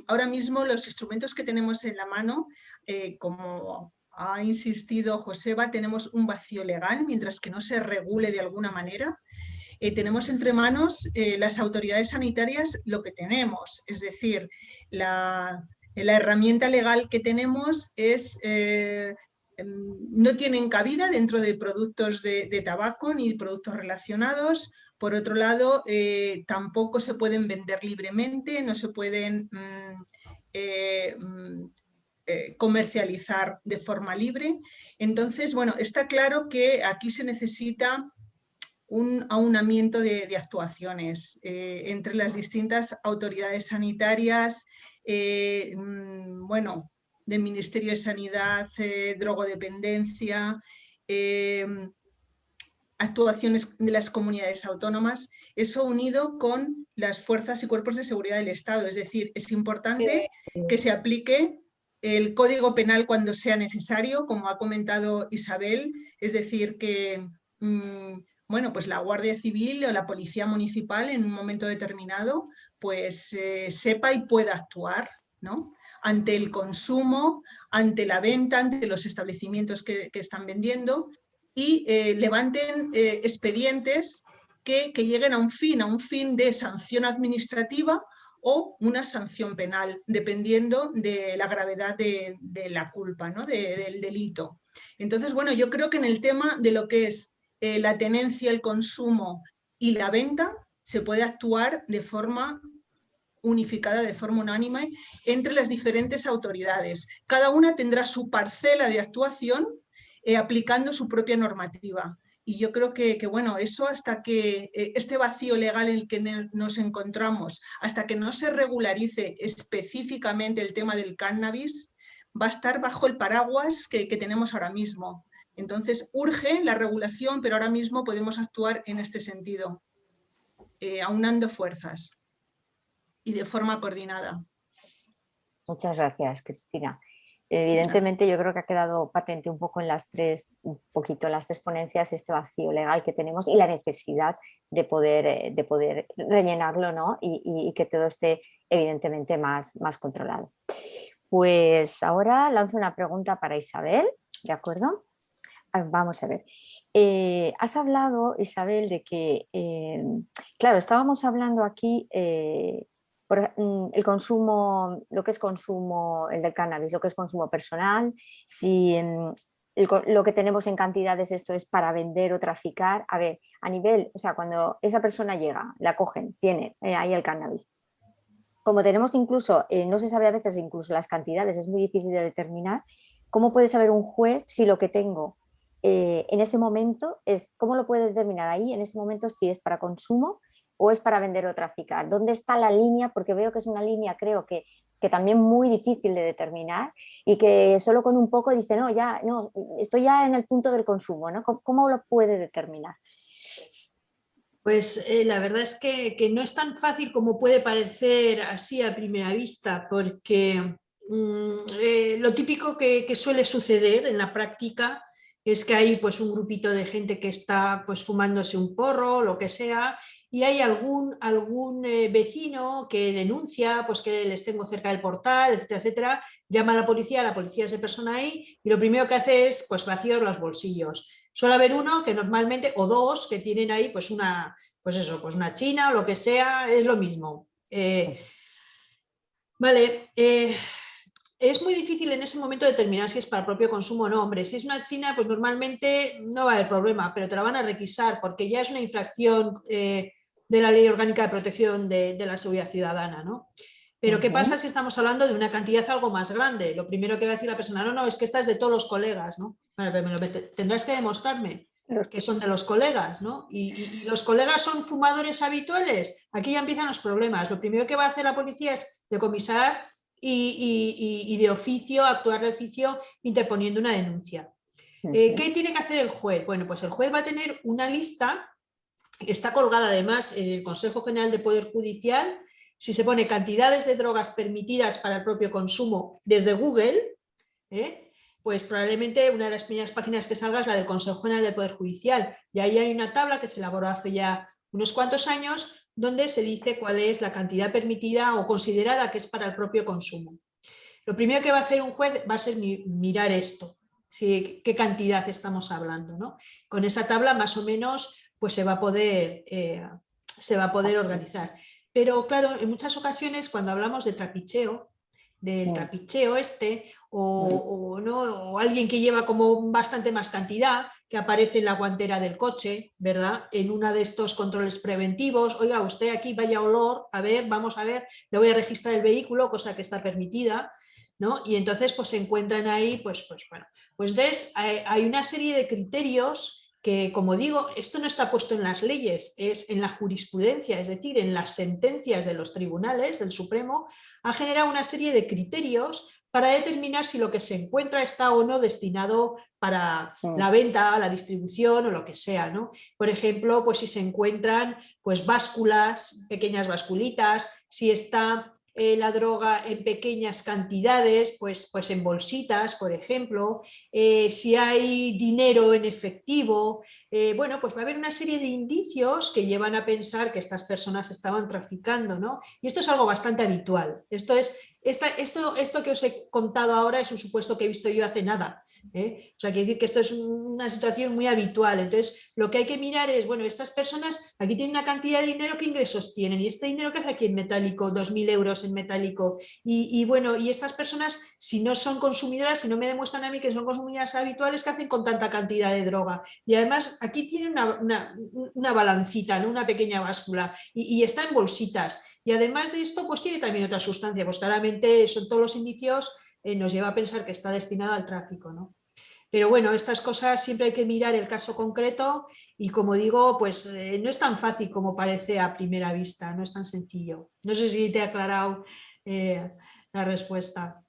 ahora mismo los instrumentos que tenemos en la mano, como ha insistido Joseba, tenemos un vacío legal, mientras que no se regule de alguna manera. Tenemos entre manos las autoridades sanitarias lo que tenemos, es decir, la herramienta legal que tenemos no tienen cabida dentro de productos de tabaco ni productos relacionados. Por otro lado, tampoco se pueden vender libremente, no se pueden comercializar de forma libre. Entonces, bueno, está claro que aquí se necesita un aunamiento de actuaciones entre las distintas autoridades sanitarias, bueno, del Ministerio de Sanidad, drogodependencia, actuaciones de las comunidades autónomas, eso unido con las fuerzas y cuerpos de seguridad del Estado. Es decir, es importante que se aplique el Código Penal cuando sea necesario, como ha comentado Isabel, es decir, que bueno, pues la Guardia Civil o la Policía Municipal en un momento determinado pues sepa y pueda actuar, ¿no? Ante el consumo, ante la venta, ante los establecimientos que están vendiendo, y levanten expedientes que lleguen a un fin de sanción administrativa o una sanción penal, dependiendo de la gravedad de la culpa, ¿no? del delito. Entonces, bueno, yo creo que en el tema de lo que es la tenencia, el consumo y la venta, se puede actuar de forma unificada, de forma unánime, entre las diferentes autoridades. Cada una tendrá su parcela de actuación aplicando su propia normativa. Y yo creo que, bueno, eso hasta que este vacío legal en el que nos encontramos, hasta que no se regularice específicamente el tema del cannabis, va a estar bajo el paraguas que tenemos ahora mismo. Entonces urge la regulación, pero ahora mismo podemos actuar en este sentido, aunando fuerzas y de forma coordinada. Muchas gracias, Cristina. Evidentemente yo creo que ha quedado patente un poco en las tres ponencias este vacío legal que tenemos y la necesidad de poder rellenarlo, ¿no? y que todo esté evidentemente más controlado. Pues ahora lanzo una pregunta para Isabel, ¿de acuerdo? Vamos a ver. Has hablado, Isabel, de que, claro, estábamos hablando aquí el consumo, lo que es consumo, el del cannabis, lo que es consumo personal, si lo que tenemos en cantidades, esto es para vender o traficar. A ver, a nivel, o sea, cuando esa persona llega, la cogen, tiene ahí el cannabis. Como tenemos incluso, no se sabe a veces incluso las cantidades, es muy difícil de determinar. ¿Cómo puede saber un juez si lo que tengo en ese momento es, cómo lo puede determinar ahí en ese momento si es para consumo o es para vender o traficar? ¿Dónde está la línea? Porque veo que es una línea, creo que también muy difícil de determinar y que solo con un poco dice, no, ya, no, estoy ya en el punto del consumo, ¿no? ¿Cómo lo puede determinar? Pues la verdad es que no es tan fácil como puede parecer así a primera vista, porque lo típico que suele suceder en la práctica es que hay pues un grupito de gente que está pues fumándose un porro, lo que sea, y hay algún vecino que denuncia pues que les tengo cerca del portal, etcétera, etcétera, llama a la policía se persona ahí y lo primero que hace es pues vaciar los bolsillos. Suele haber uno que normalmente, o dos, que tienen ahí pues una china o lo que sea, es lo mismo. Vale, es muy difícil en ese momento determinar si es para el propio consumo o no. Hombre, si es una china, pues normalmente no va a haber problema, pero te la van a requisar porque ya es una infracción de la Ley Orgánica de Protección de la Seguridad Ciudadana, ¿no? Pero ¿qué pasa si estamos hablando de una cantidad algo más grande? Lo primero que va a decir la persona, no, es que esta es de todos los colegas, ¿no? Bueno, tendrás que demostrarme que son de los colegas, ¿no? Y los colegas son fumadores habituales. Aquí ya empiezan los problemas. Lo primero que va a hacer la policía es decomisar y de oficio, actuar de oficio interponiendo una denuncia. ¿Qué tiene que hacer el juez? Bueno, pues el juez va a tener una lista que está colgada además en el Consejo General de Poder Judicial. Si se pone cantidades de drogas permitidas para el propio consumo desde Google, pues probablemente una de las primeras páginas que salga es la del Consejo General del Poder Judicial. Y ahí hay una tabla que se elaboró hace ya unos cuantos años donde se dice cuál es la cantidad permitida o considerada que es para el propio consumo. Lo primero que va a hacer un juez va a ser mirar esto, qué cantidad estamos hablando, ¿no? Con esa tabla más o menos pues se va a poder organizar. Pero claro, en muchas ocasiones cuando hablamos de trapicheo, del trapicheo o alguien que lleva como bastante más cantidad, que aparece en la guantera del coche, ¿verdad? En uno de estos controles preventivos, oiga, usted aquí vaya olor, a ver, vamos a ver, le voy a registrar el vehículo, cosa que está permitida, ¿no? Y entonces pues se encuentran ahí, pues entonces hay una serie de criterios que, como digo, esto no está puesto en las leyes, es en la jurisprudencia, es decir, en las sentencias de los tribunales, del Supremo, ha generado una serie de criterios para determinar si lo que se encuentra está o no destinado para la venta, la distribución o lo que sea, ¿no? Por ejemplo, pues si se encuentran pues básculas, pequeñas basculitas, si está la droga en pequeñas cantidades, pues en bolsitas, por ejemplo, si hay dinero en efectivo, bueno, pues va a haber una serie de indicios que llevan a pensar que estas personas estaban traficando, ¿no? Y esto es algo bastante habitual. Esto que os he contado ahora es un supuesto que he visto yo hace nada. O sea, quiere decir que esto es una situación muy habitual. Entonces, lo que hay que mirar es, bueno, estas personas aquí tienen una cantidad de dinero, ¿qué ingresos tienen? ¿Y este dinero qué hace aquí en metálico? 2.000 euros en metálico. Y bueno, y estas personas, si no son consumidoras, si no me demuestran a mí que son consumidoras habituales, ¿qué hacen con tanta cantidad de droga? Y además, aquí tienen una balancita, ¿no? Una pequeña báscula y está en bolsitas. Y además de esto, pues tiene también otra sustancia, pues claramente son todos los indicios, nos lleva a pensar que está destinado al tráfico, ¿no? Pero bueno, estas cosas siempre hay que mirar el caso concreto y como digo, pues no es tan fácil como parece a primera vista, no es tan sencillo. No sé si te he aclarado la respuesta.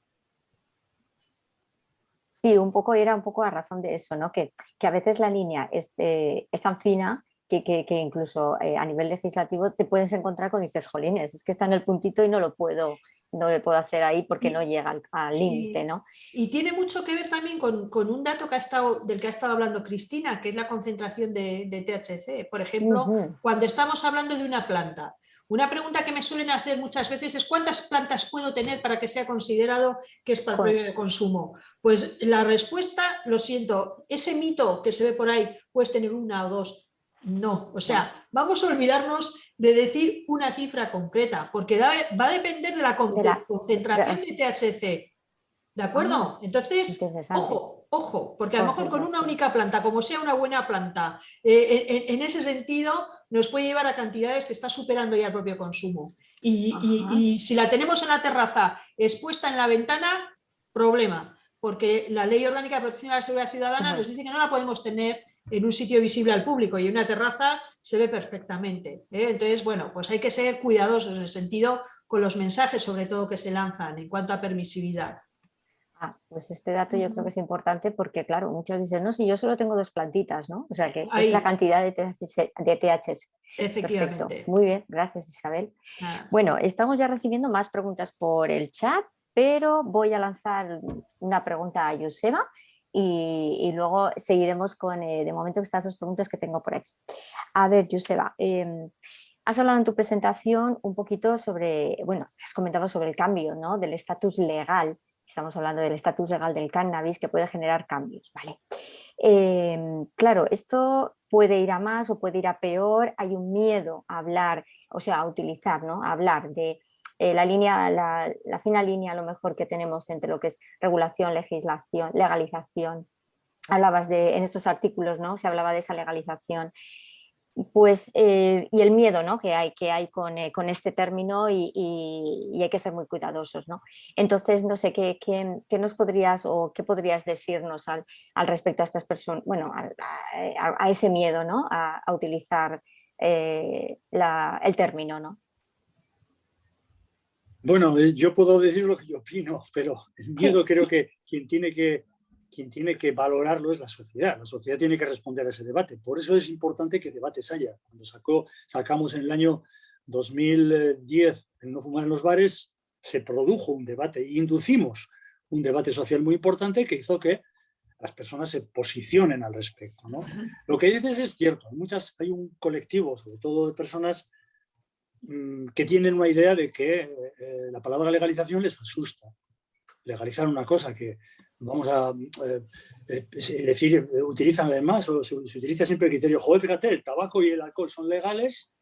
Sí, era un poco a razón de eso, ¿no? Que a veces la línea es tan fina que incluso a nivel legislativo te puedes encontrar con dices, jolines, es que está en el puntito y no lo puedo hacer ahí porque no llega al límite, ¿no? Y tiene mucho que ver también con un dato del que ha estado hablando Cristina, que es la concentración de THC. Por ejemplo, cuando estamos hablando de una planta, una pregunta que me suelen hacer muchas veces es ¿cuántas plantas puedo tener para que sea considerado que es para el propio consumo? Pues la respuesta, lo siento, ese mito que se ve por ahí, puedes tener una o dos. No, o sea, vamos a olvidarnos de decir una cifra concreta, porque va a depender de la concentración de THC. ¿De acuerdo? Entonces, ojo, porque a lo mejor con una única planta, como sea una buena planta, en ese sentido nos puede llevar a cantidades que está superando ya el propio consumo. Y si la tenemos en la terraza expuesta en la ventana, problema, porque la Ley Orgánica de Protección de la Seguridad Ciudadana nos dice que no la podemos tener en un sitio visible al público, y en una terraza se ve perfectamente. Entonces, bueno, pues hay que ser cuidadosos en el sentido con los mensajes, sobre todo, que se lanzan en cuanto a permisividad. Pues este dato yo creo que es importante porque, claro, muchos dicen, no, si yo solo tengo 2 plantitas, ¿no? O sea, que es la cantidad de THC. Efectivamente. Perfecto. Muy bien, gracias, Isabel. Bueno, estamos ya recibiendo más preguntas por el chat, pero voy a lanzar una pregunta a Joseba y luego seguiremos con, de momento, estas 2 preguntas que tengo por aquí. A ver, Joseba, has hablado en tu presentación un poquito sobre, bueno, has comentado sobre el cambio, ¿no?, del estatus legal. Estamos hablando del estatus legal del cannabis, que puede generar cambios, ¿vale? Claro, esto puede ir a más o puede ir a peor. Hay un miedo a hablar, o sea, a utilizar, ¿no?, a hablar de la fina línea a lo mejor que tenemos entre lo que es regulación, legislación, legalización. Hablabas en estos artículos, ¿no?, se hablaba de esa legalización. Pues, y el miedo, ¿no?, que hay con este término y hay que ser muy cuidadosos, ¿no? Entonces, no sé, ¿qué nos podrías o qué podrías decirnos al respecto a estas personas, bueno, a ese miedo, ¿no?, a utilizar el término, ¿no? Bueno, yo puedo decir lo que yo opino, pero el miedo creo que quien tiene que valorarlo es la sociedad. La sociedad tiene que responder a ese debate. Por eso es importante que debates haya. Cuando sacamos en el año 2010 el no fumar en los bares, se produjo un debate, inducimos un debate social muy importante que hizo que las personas se posicionen al respecto, ¿no? Lo que dices es cierto. Hay un colectivo, sobre todo de personas, que tienen una idea de que la palabra legalización les asusta. Legalizar una cosa que vamos a decir, utilizan además, o se utiliza siempre el criterio, joder, fíjate, el tabaco y el alcohol son legales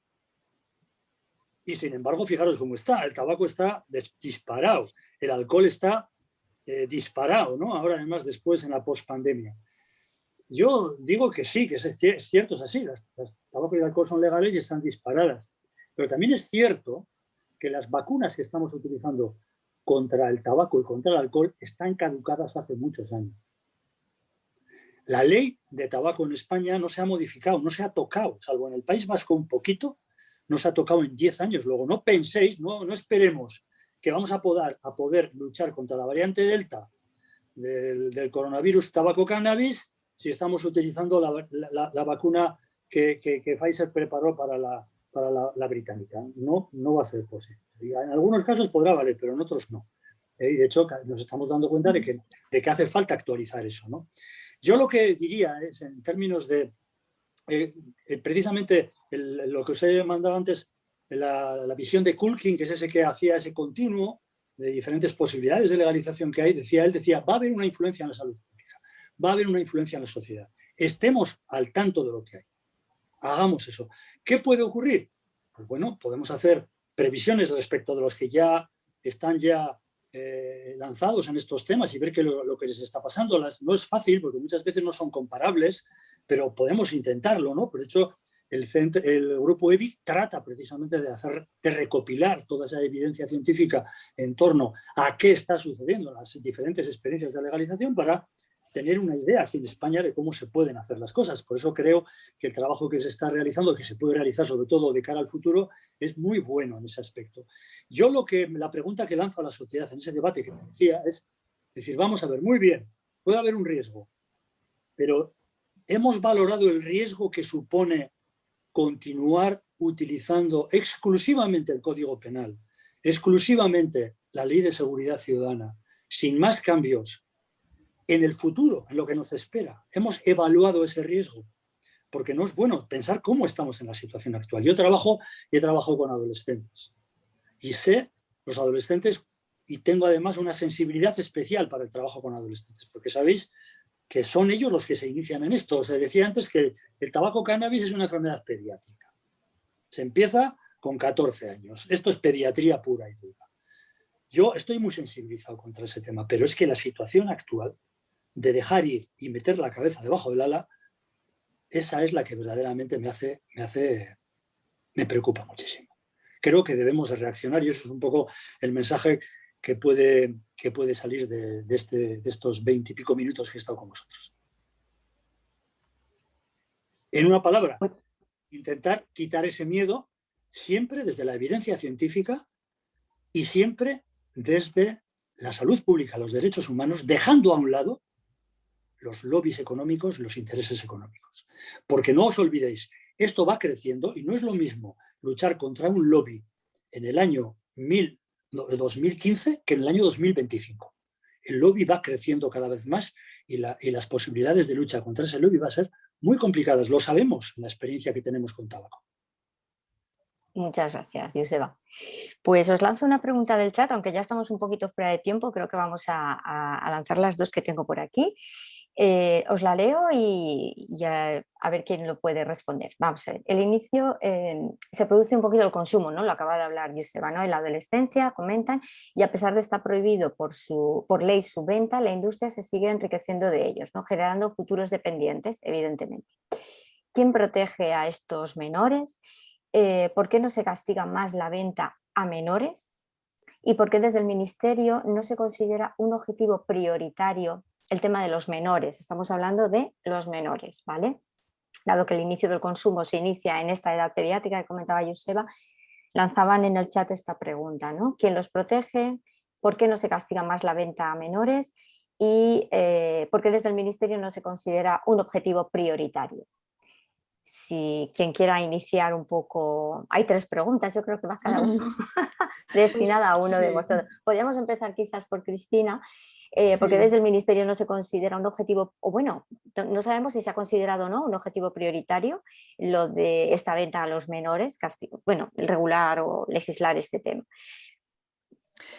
y sin embargo, fijaros cómo está, el tabaco está disparado, el alcohol está disparado, ¿no? Ahora además después en la pospandemia. Yo digo que sí, que es cierto, es así, el tabaco y el alcohol son legales y están disparadas, pero también es cierto que las vacunas que estamos utilizando contra el tabaco y contra el alcohol están caducadas hace muchos años. La ley de tabaco en España no se ha modificado, no se ha tocado, salvo en el País Vasco un poquito, no se ha tocado en 10 años. Luego no penséis, no esperemos que vamos a poder luchar contra la variante Delta del coronavirus tabaco-cannabis si estamos utilizando la vacuna que Pfizer preparó para la británica. No va a ser posible. En algunos casos podrá valer, pero en otros no. Y de hecho, nos estamos dando cuenta de que hace falta actualizar eso, ¿no? Yo lo que diría es, en términos de precisamente lo que os he mandado antes, la visión de Culkin, que es ese que hacía ese continuo de diferentes posibilidades de legalización que hay, él decía, va a haber una influencia en la salud pública, va a haber una influencia en la sociedad. Estemos al tanto de lo que hay. Hagamos eso. ¿Qué puede ocurrir? Pues bueno, podemos hacer previsiones respecto de los que ya están lanzados en estos temas y ver lo que les está pasando. No es fácil porque muchas veces no son comparables, pero podemos intentarlo, ¿no? Por hecho, el grupo EBIC trata precisamente de recopilar toda esa evidencia científica en torno a qué está sucediendo en las diferentes experiencias de legalización para tener una idea aquí en España de cómo se pueden hacer las cosas. Por eso creo que el trabajo que se está realizando, que se puede realizar sobre todo de cara al futuro, es muy bueno en ese aspecto. Yo la pregunta que lanzo a la sociedad en ese debate que te decía es decir, vamos a ver, muy bien, puede haber un riesgo, pero ¿hemos valorado el riesgo que supone continuar utilizando exclusivamente el Código Penal, exclusivamente la Ley de Seguridad Ciudadana, sin más cambios, en el futuro, en lo que nos espera? ¿Hemos evaluado ese riesgo? Porque no es bueno pensar cómo estamos en la situación actual. Yo he trabajado con adolescentes y sé los adolescentes y tengo además una sensibilidad especial para el trabajo con adolescentes, porque sabéis que son ellos los que se inician en esto. Os decía antes que el tabaco-cannabis es una enfermedad pediátrica. Se empieza con 14 años. Esto es pediatría pura y dura. Yo estoy muy sensibilizado contra ese tema, pero es que la situación actual de dejar ir y meter la cabeza debajo del ala, esa es la que verdaderamente me preocupa muchísimo. Creo que debemos de reaccionar y eso es un poco el mensaje que puede salir de estos 20 y pico minutos que he estado con vosotros. En una palabra, intentar quitar ese miedo siempre desde la evidencia científica y siempre desde la salud pública, los derechos humanos, dejando a un lado los lobbies económicos, los intereses económicos. Porque no os olvidéis, esto va creciendo y no es lo mismo luchar contra un lobby en el año 2015 que en el año 2025. El lobby va creciendo cada vez más y las posibilidades de lucha contra ese lobby va a ser muy complicadas. Lo sabemos en la experiencia que tenemos con tabaco. Muchas gracias, Joseba. Pues os lanzo una pregunta del chat, aunque ya estamos un poquito fuera de tiempo, creo que vamos a lanzar las dos que tengo por aquí. Os la leo y a ver quién lo puede responder. Vamos a ver, el inicio se produce un poquito el consumo, ¿no? Lo acaba de hablar Joseba, ¿no? En la adolescencia, comentan, y a pesar de estar prohibido por ley su venta, la industria se sigue enriqueciendo de ellos, ¿no? Generando futuros dependientes, evidentemente. ¿Quién protege a estos menores? ¿Por qué no se castiga más la venta a menores? ¿Y por qué desde el Ministerio no se considera un objetivo prioritario el tema de los menores? Estamos hablando de los menores, ¿vale? Dado que el inicio del consumo se inicia en esta edad pediátrica que comentaba Joseba, lanzaban en el chat esta pregunta, ¿no? ¿Quién los protege? ¿Por qué no se castiga más la venta a menores? ¿Y por qué desde el Ministerio no se considera un objetivo prioritario? Si quien quiera iniciar un poco... Hay 3 preguntas, yo creo que va cada uno destinada a uno de vosotros. Podríamos empezar quizás por Cristina, porque desde el Ministerio no se considera un objetivo, o bueno, no sabemos si se ha considerado o no un objetivo prioritario lo de esta venta a los menores, bueno, regular o legislar este tema.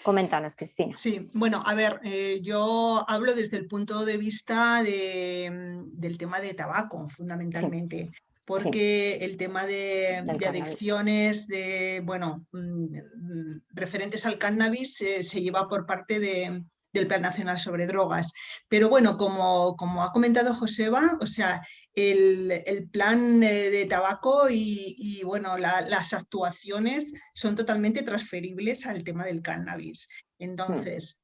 Coméntanos, Cristina. Sí, bueno, a ver, yo hablo desde el punto de vista del tema de tabaco, fundamentalmente. Sí. Porque el tema de adicciones, referentes al cannabis se lleva por parte del Plan Nacional sobre Drogas. Pero bueno, como ha comentado Joseba, o sea, el plan de tabaco y bueno, las actuaciones son totalmente transferibles al tema del cannabis. Entonces,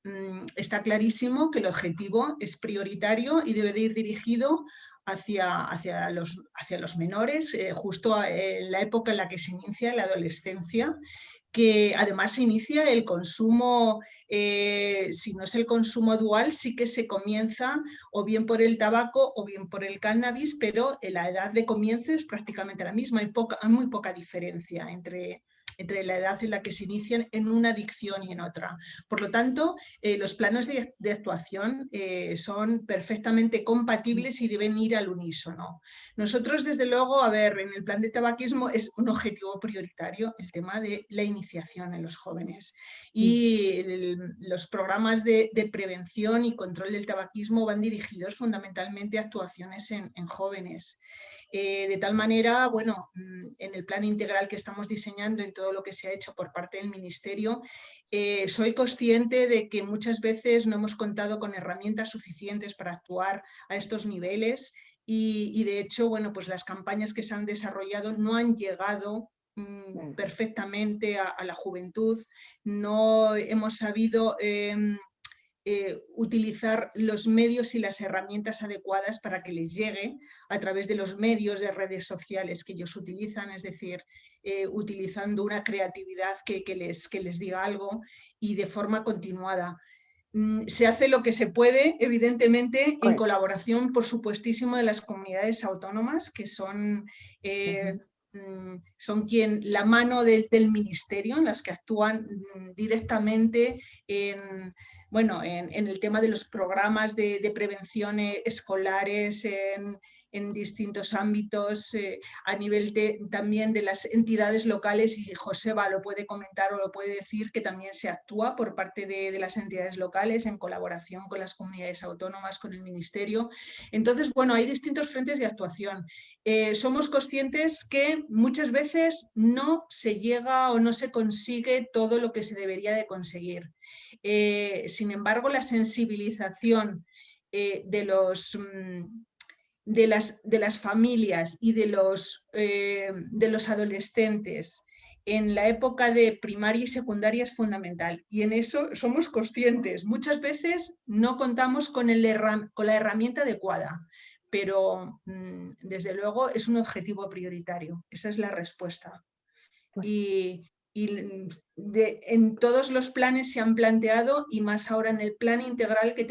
está clarísimo que el objetivo es prioritario y debe de ir dirigido hacia los menores, justo en la época en la que se inicia la adolescencia, que además se inicia el consumo, si no es el consumo dual, sí que se comienza o bien por el tabaco o bien por el cannabis, pero la edad de comienzo es prácticamente la misma, hay muy poca diferencia entre la edad en la que se inician en una adicción y en otra. Por lo tanto, los planos de actuación son perfectamente compatibles y deben ir al unísono. Nosotros, desde luego, a ver, en el plan de tabaquismo es un objetivo prioritario el tema de la iniciación en los jóvenes. Y los programas de prevención y control del tabaquismo van dirigidos fundamentalmente a actuaciones en jóvenes. De tal manera, bueno, en el plan integral que estamos diseñando, en todo lo que se ha hecho por parte del Ministerio, soy consciente de que muchas veces no hemos contado con herramientas suficientes para actuar a estos niveles y de hecho, bueno, pues las campañas que se han desarrollado no han llegado perfectamente a la juventud, no hemos sabido utilizar los medios y las herramientas adecuadas para que les llegue a través de los medios de redes sociales que ellos utilizan, es decir, utilizando una creatividad que les diga algo y de forma continuada. Se hace lo que se puede, evidentemente, en colaboración, por supuestísimo, de las comunidades autónomas, que son la mano del Ministerio, en las que actúan directamente en el tema de los programas de prevención escolares, en distintos ámbitos, a nivel también de las entidades locales, y Joseba lo puede comentar o lo puede decir, que también se actúa por parte de las entidades locales en colaboración con las comunidades autónomas, con el Ministerio. Entonces, bueno, hay distintos frentes de actuación. Somos conscientes que muchas veces no se llega o no se consigue todo lo que se debería de conseguir. Sin embargo, la sensibilización de las familias y de los adolescentes en la época de primaria y secundaria es fundamental, y en eso somos conscientes. Muchas veces no contamos con la herramienta adecuada, pero desde luego es un objetivo prioritario. Esa es la respuesta. Pues, En todos los planes se han planteado, y más ahora en el plan integral que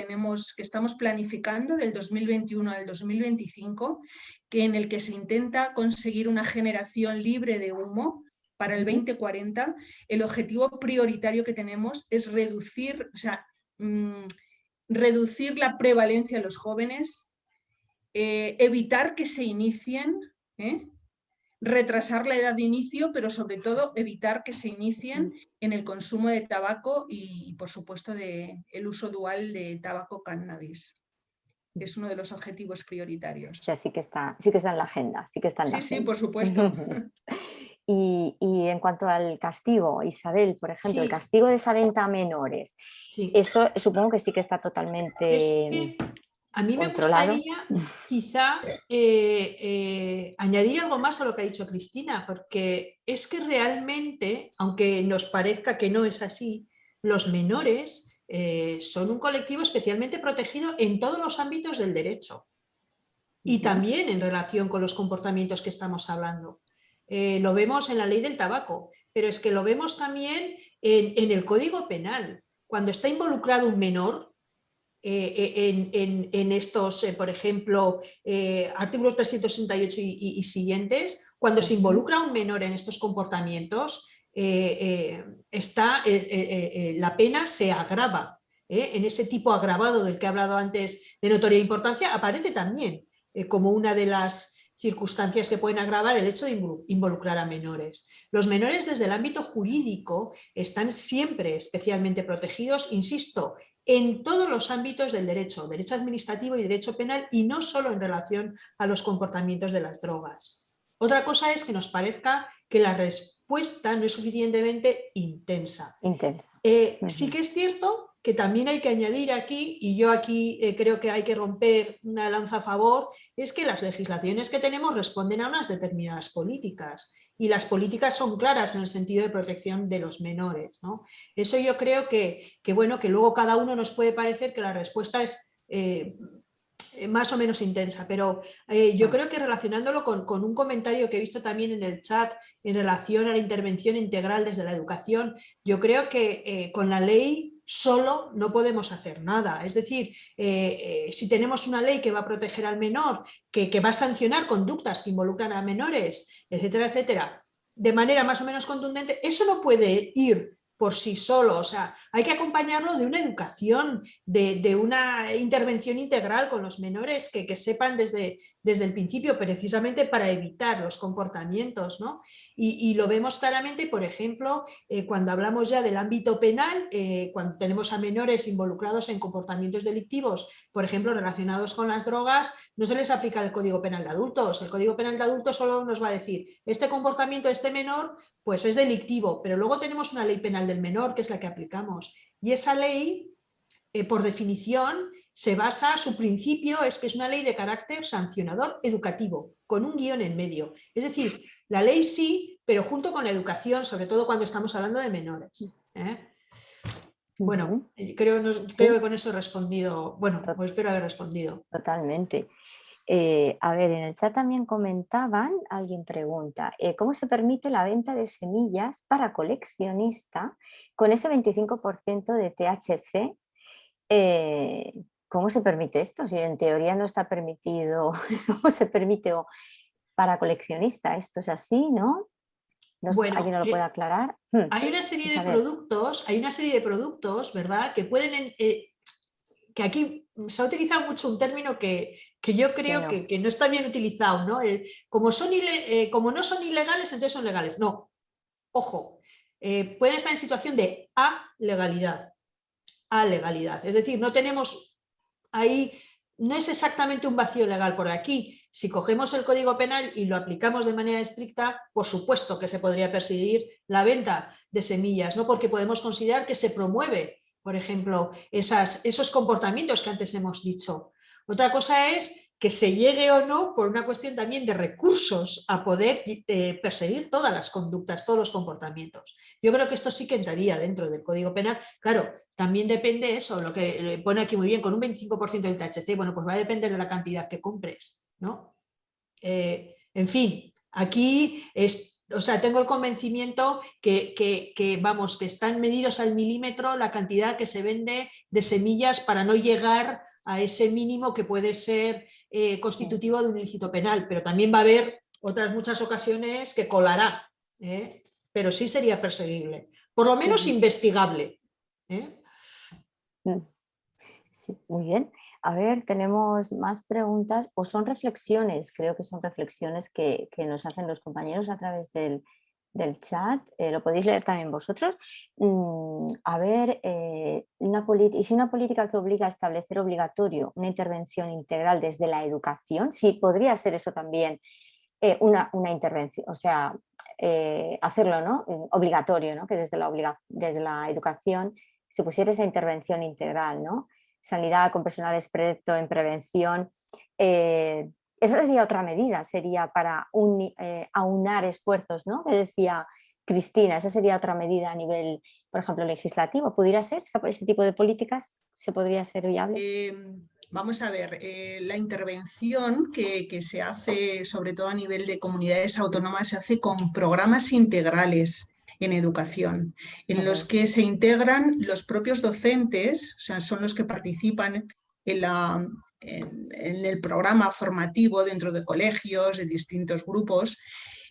estamos planificando del 2021 al 2025, en el que se intenta conseguir una generación libre de humo para el 2040. El objetivo prioritario que tenemos es reducir la prevalencia en los jóvenes, evitar que se inicien, retrasar la edad de inicio, pero sobre todo evitar que se inicien en el consumo de tabaco y por supuesto, el uso dual de tabaco-cannabis. Es uno de los objetivos prioritarios. o sea, sí que está en la agenda, sí que está en la Sí, agenda. por supuesto. Y en cuanto al castigo, Isabel, por ejemplo, Sí. el castigo de esa venta a menores, Sí. eso supongo que sí que está totalmente Es que a mí me controlado. gustaría quizá añadir algo más a lo que ha dicho Cristina, porque es que realmente, aunque nos parezca que no es así, los menores son un colectivo especialmente protegido en todos los ámbitos del derecho y también en relación con los comportamientos que estamos hablando. Lo vemos en la ley del tabaco, pero es que lo vemos también en el Código Penal. Cuando está involucrado un menor, en estos, por ejemplo, artículos 368 y siguientes, cuando se involucra un menor en estos comportamientos, la pena se agrava. En ese tipo agravado del que he hablado antes de notoria importancia, aparece también como una de las circunstancias que pueden agravar el hecho de involucrar a menores. Los menores desde el ámbito jurídico están siempre especialmente protegidos, insisto, en todos los ámbitos del derecho administrativo y derecho penal, y no solo en relación a los comportamientos de las drogas. Otra cosa es que nos parezca que la respuesta no es suficientemente intensa. Sí que es cierto que también hay que añadir aquí, y yo aquí creo que hay que romper una lanza a favor, es que las legislaciones que tenemos responden a unas determinadas políticas, y las políticas son claras en el sentido de protección de los menores, ¿no? Eso yo creo que luego cada uno nos puede parecer que la respuesta es más o menos intensa, pero yo creo que relacionándolo con un comentario que he visto también en el chat en relación a la intervención integral desde la educación, yo creo que con la ley solo no podemos hacer nada. Es decir, si tenemos una ley que va a proteger al menor, que va a sancionar conductas que involucran a menores, etcétera, etcétera, de manera más o menos contundente, eso no puede ir por sí solo. O sea, hay que acompañarlo de una educación, de una intervención integral con los menores que sepan desde el principio, precisamente para evitar los comportamientos, ¿no? Y lo vemos claramente, por ejemplo, cuando hablamos ya del ámbito penal, cuando tenemos a menores involucrados en comportamientos delictivos, por ejemplo, relacionados con las drogas, no se les aplica el Código Penal de Adultos. El Código Penal de Adultos solo nos va a decir, este comportamiento de este menor pues es delictivo, pero luego tenemos una ley penal del menor, que es la que aplicamos. Y esa ley, por definición, se basa, su principio es que es una ley de carácter sancionador educativo, con un guión en medio. Es decir, la ley sí, pero junto con la educación, sobre todo cuando estamos hablando de menores. Bueno, creo que con eso he respondido, bueno, pues espero haber respondido. Totalmente. A ver, en el chat también comentaban, alguien pregunta, ¿cómo se permite la venta de semillas para coleccionista con ese 25% de THC? ¿Cómo se permite esto? Si en teoría no está permitido, ¿cómo se permite para coleccionista? Esto es así, ¿no? Bueno, ¿alguien no lo puede aclarar? Hay una serie de productos, ¿verdad? Que pueden, que aquí se ha utilizado mucho un término que yo creo Bueno. que no está bien utilizado, ¿no? Como no son ilegales, entonces son legales. No, ojo, pueden estar en situación de alegalidad. Alegalidad. Es decir, no tenemos ahí, no es exactamente un vacío legal por aquí. Si cogemos el Código Penal y lo aplicamos de manera estricta, por supuesto que se podría perseguir la venta de semillas, ¿no? Porque podemos considerar que se promueve, por ejemplo, esos comportamientos que antes hemos dicho. Otra cosa es que se llegue o no, por una cuestión también de recursos, a poder perseguir todas las conductas, todos los comportamientos. Yo creo que esto sí que entraría dentro del Código Penal. Claro, también depende eso, lo que pone aquí muy bien, con un 25% del THC, bueno, pues va a depender de la cantidad que compres, ¿no? En fin, aquí o sea, tengo el convencimiento vamos, que están medidos al milímetro la cantidad que se vende de semillas para no llegar a ese mínimo que puede ser constitutivo de un ilícito penal, pero también va a haber otras muchas ocasiones que colará, pero sí sería perseguible, por lo menos investigable. Sí, muy bien. A ver, tenemos más preguntas o son reflexiones, creo que son reflexiones que nos hacen los compañeros a través del chat. Lo podéis leer también vosotros. A ver, ¿y si una política que obliga a establecer obligatorio una intervención integral desde la educación? Sí, podría ser eso también una intervención, o sea, hacerlo, ¿no? Obligatorio, ¿no? Que desde la educación se pusiera esa intervención integral, ¿no? Sanidad con personal experto en prevención. Esa sería otra medida, sería para aunar esfuerzos, ¿no? Que decía Cristina, esa sería otra medida a nivel, por ejemplo, legislativo. ¿Pudiera ser? ¿Este tipo de políticas se podría ser viable? Vamos a ver, la intervención que se hace, sobre todo a nivel de comunidades autónomas, se hace con programas integrales en educación, en los que se integran los propios docentes, o sea, son los que participan en el programa formativo dentro de colegios, de distintos grupos,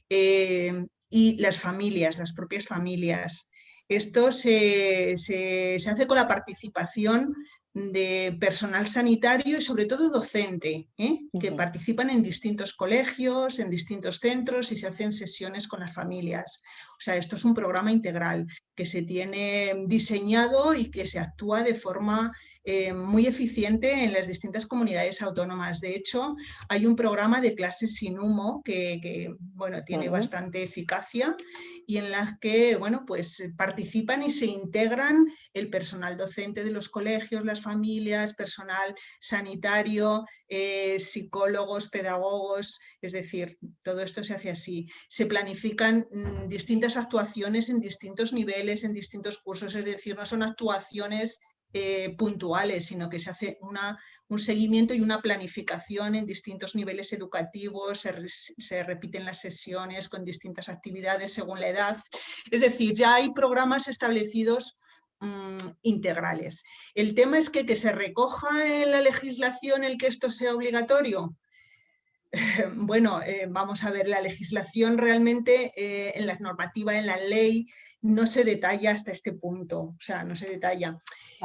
y las familias, las propias familias. Esto se hace con la participación de personal sanitario y sobre todo docente, que participan en distintos colegios, en distintos centros y se hacen sesiones con las familias. O sea, esto es un programa integral que se tiene diseñado y que se actúa de forma muy eficiente en las distintas comunidades autónomas. De hecho, hay un programa de clases sin humo que bueno, tiene bastante eficacia y en las que bueno, pues participan y se integran el personal docente de los colegios, las familias, personal sanitario, psicólogos, pedagogos, es decir, todo esto se hace así. Se planifican distintas actuaciones en distintos niveles, en distintos cursos, es decir, no son actuaciones puntuales, sino que se hace un seguimiento y una planificación en distintos niveles educativos, se repiten las sesiones con distintas actividades según la edad. Es decir, ya hay programas establecidos integrales. El tema es que se recoja en la legislación el que esto sea obligatorio. Bueno, vamos a ver, la legislación realmente en la normativa, en la ley, no se detalla hasta este punto, o sea, no se detalla.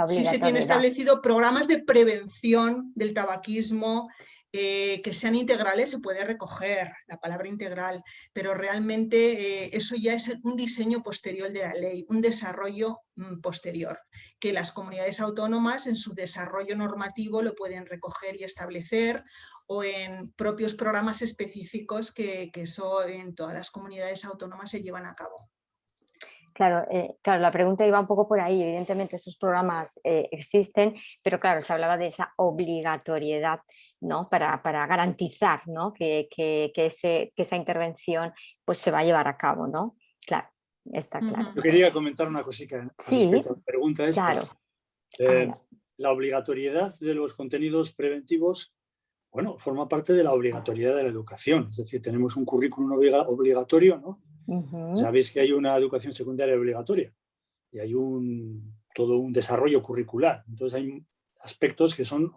Sí se tiene establecido programas de prevención del tabaquismo que sean integrales, se puede recoger la palabra integral, pero realmente eso ya es un diseño posterior de la ley, un desarrollo posterior, que las comunidades autónomas en su desarrollo normativo lo pueden recoger y establecer, o en propios programas específicos que eso en todas las comunidades autónomas se llevan a cabo. Claro, claro, la pregunta iba un poco por ahí. Evidentemente esos programas existen, pero claro, se hablaba de esa obligatoriedad, ¿no? Para garantizar, ¿no? que esa intervención pues, se va a llevar a cabo, ¿no? Claro, está claro. Yo quería comentar una cosita respecto a la pregunta esta. Claro. La obligatoriedad de los contenidos preventivos, bueno, forma parte de la obligatoriedad de la educación. Es decir, tenemos un currículum obligatorio, ¿no? Sabéis que hay una educación secundaria obligatoria y hay todo un desarrollo curricular. Entonces hay aspectos que son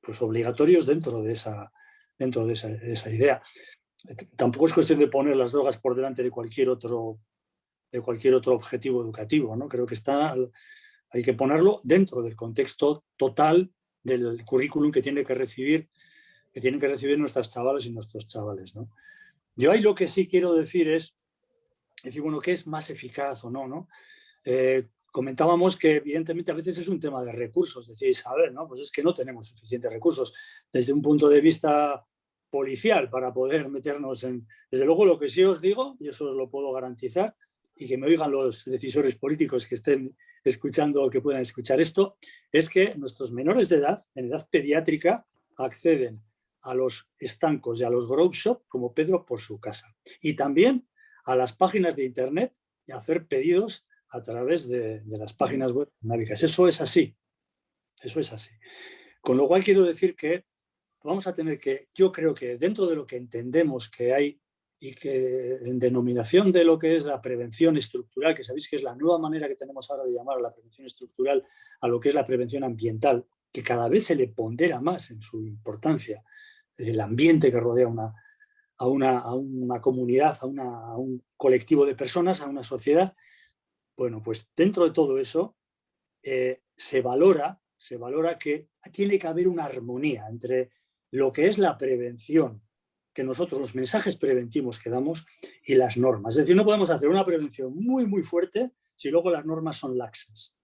pues, obligatorios dentro de esa idea. Tampoco es cuestión de poner las drogas por delante de cualquier otro objetivo educativo, ¿no? Creo que hay que ponerlo dentro del contexto total del currículum que tienen que recibir nuestras chavalas y nuestros chavales, ¿no? Yo ahí lo que sí quiero decir es, bueno, ¿qué es más eficaz o no, ¿no? Comentábamos que evidentemente a veces es un tema de recursos, decíais, a ver, ¿no? Pues es que no tenemos suficientes recursos desde un punto de vista policial para poder meternos en... Desde luego lo que sí os digo, y eso os lo puedo garantizar, y que me oigan los decisores políticos que estén escuchando o que puedan escuchar esto, es que nuestros menores de edad, en edad pediátrica, acceden a los estancos y a los grow shop como Pedro por su casa. Y también a las páginas de internet y a hacer pedidos a través de las páginas web navicas. Eso es así. Eso es así. Con lo cual quiero decir que vamos a tener que, yo creo que dentro de lo que entendemos que hay y que en denominación de lo que es la prevención estructural, que sabéis que es la nueva manera que tenemos ahora de llamar a la prevención estructural a lo que es la prevención ambiental, que cada vez se le pondera más en su importancia el ambiente que rodea a una comunidad, a un colectivo de personas, a una sociedad. Bueno, pues dentro de todo eso se valora que tiene que haber una armonía entre lo que es la prevención, que nosotros los mensajes preventivos que damos, y las normas. Es decir, no podemos hacer una prevención muy, muy fuerte si luego las normas son laxas.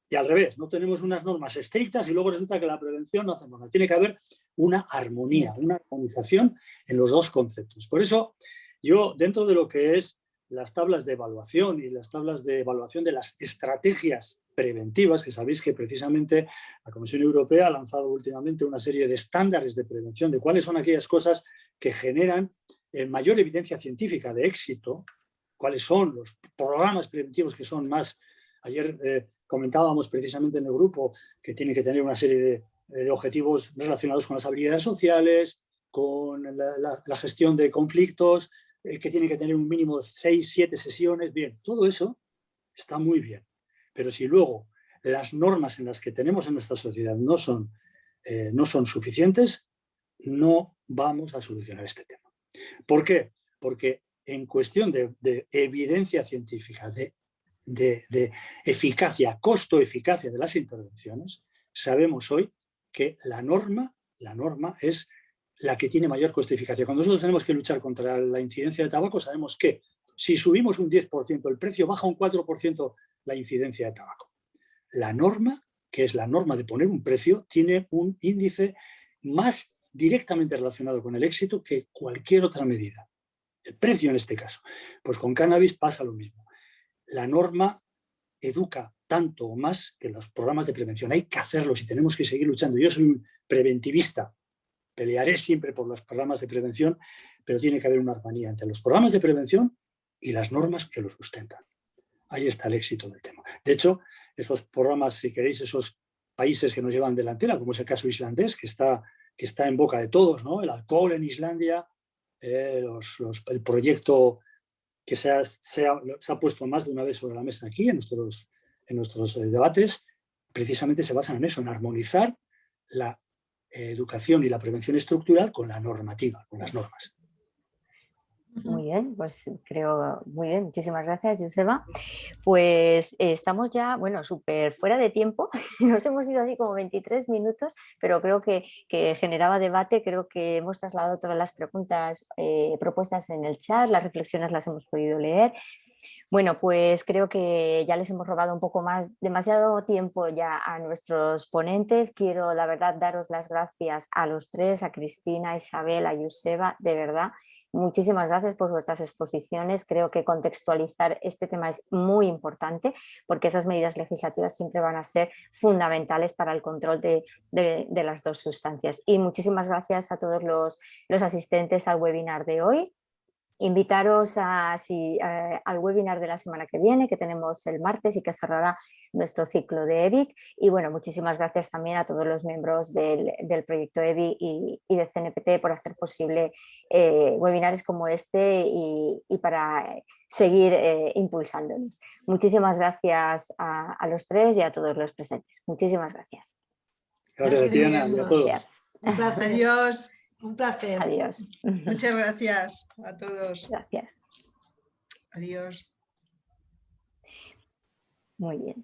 Y al revés, no tenemos unas normas estrictas y luego resulta que la prevención no hacemos nada. Tiene que haber una armonía, una armonización en los dos conceptos. Por eso yo, dentro de lo que es las tablas de evaluación y las tablas de evaluación de las estrategias preventivas, que sabéis que precisamente la Comisión Europea ha lanzado últimamente una serie de estándares de prevención, de cuáles son aquellas cosas que generan mayor evidencia científica de éxito, cuáles son los programas preventivos que son más... Ayer comentábamos precisamente en el grupo que tiene que tener una serie de objetivos relacionados con las habilidades sociales, con la gestión de conflictos, que tiene que tener un mínimo de 6-7 sesiones. Bien, todo eso está muy bien. Pero si luego las normas en las que tenemos en nuestra sociedad no son suficientes, no vamos a solucionar este tema. ¿Por qué? Porque en cuestión de evidencia científica, de eficacia, costo-eficacia de las intervenciones, sabemos hoy que la norma es la que tiene mayor costo-eficacia. Cuando nosotros tenemos que luchar contra la incidencia de tabaco, sabemos que si subimos un 10% el precio, baja un 4% la incidencia de tabaco. La norma, que es la norma de poner un precio, tiene un índice más directamente relacionado con el éxito que cualquier otra medida. El precio en este caso. Pues con cannabis pasa lo mismo. La norma educa tanto o más que los programas de prevención. Hay que hacerlos y tenemos que seguir luchando. Yo soy un preventivista. Pelearé siempre por los programas de prevención, pero tiene que haber una armonía entre los programas de prevención y las normas que los sustentan. Ahí está el éxito del tema. De hecho, esos programas, si queréis, esos países que nos llevan delantera, como es el caso islandés, que está en boca de todos, ¿no? El alcohol en Islandia, el proyecto que se ha puesto más de una vez sobre la mesa aquí en nuestros debates, precisamente se basan en eso, en armonizar la educación y la prevención estructural con la normativa, con las normas. Muy bien, pues creo muy bien. Muchísimas gracias, Joseba. Pues estamos ya, bueno, súper fuera de tiempo. Nos hemos ido así como 23 minutos, pero creo que generaba debate. Creo que hemos trasladado todas las preguntas propuestas en el chat, las reflexiones las hemos podido leer. Bueno, pues creo que ya les hemos robado un poco más, demasiado tiempo ya a nuestros ponentes. Quiero, la verdad, daros las gracias a los tres, a Cristina, a Isabel, a Joseba, de verdad. Muchísimas gracias por vuestras exposiciones. Creo que contextualizar este tema es muy importante porque esas medidas legislativas siempre van a ser fundamentales para el control de las dos sustancias. Y muchísimas gracias a todos los asistentes al webinar de hoy. Invitaros al webinar de la semana que viene, que tenemos el martes y que cerrará nuestro ciclo de EBIC. Y bueno, muchísimas gracias también a todos los miembros del proyecto EBIC y de CNPT por hacer posible webinars como este y para seguir impulsándonos. Muchísimas gracias a los tres y a todos los presentes. Muchísimas gracias. Gracias, Diana, y a todos. Gracias. Un placer. Adiós. Un placer. Adiós. Muchas gracias a todos. Gracias. Adiós. Muy bien.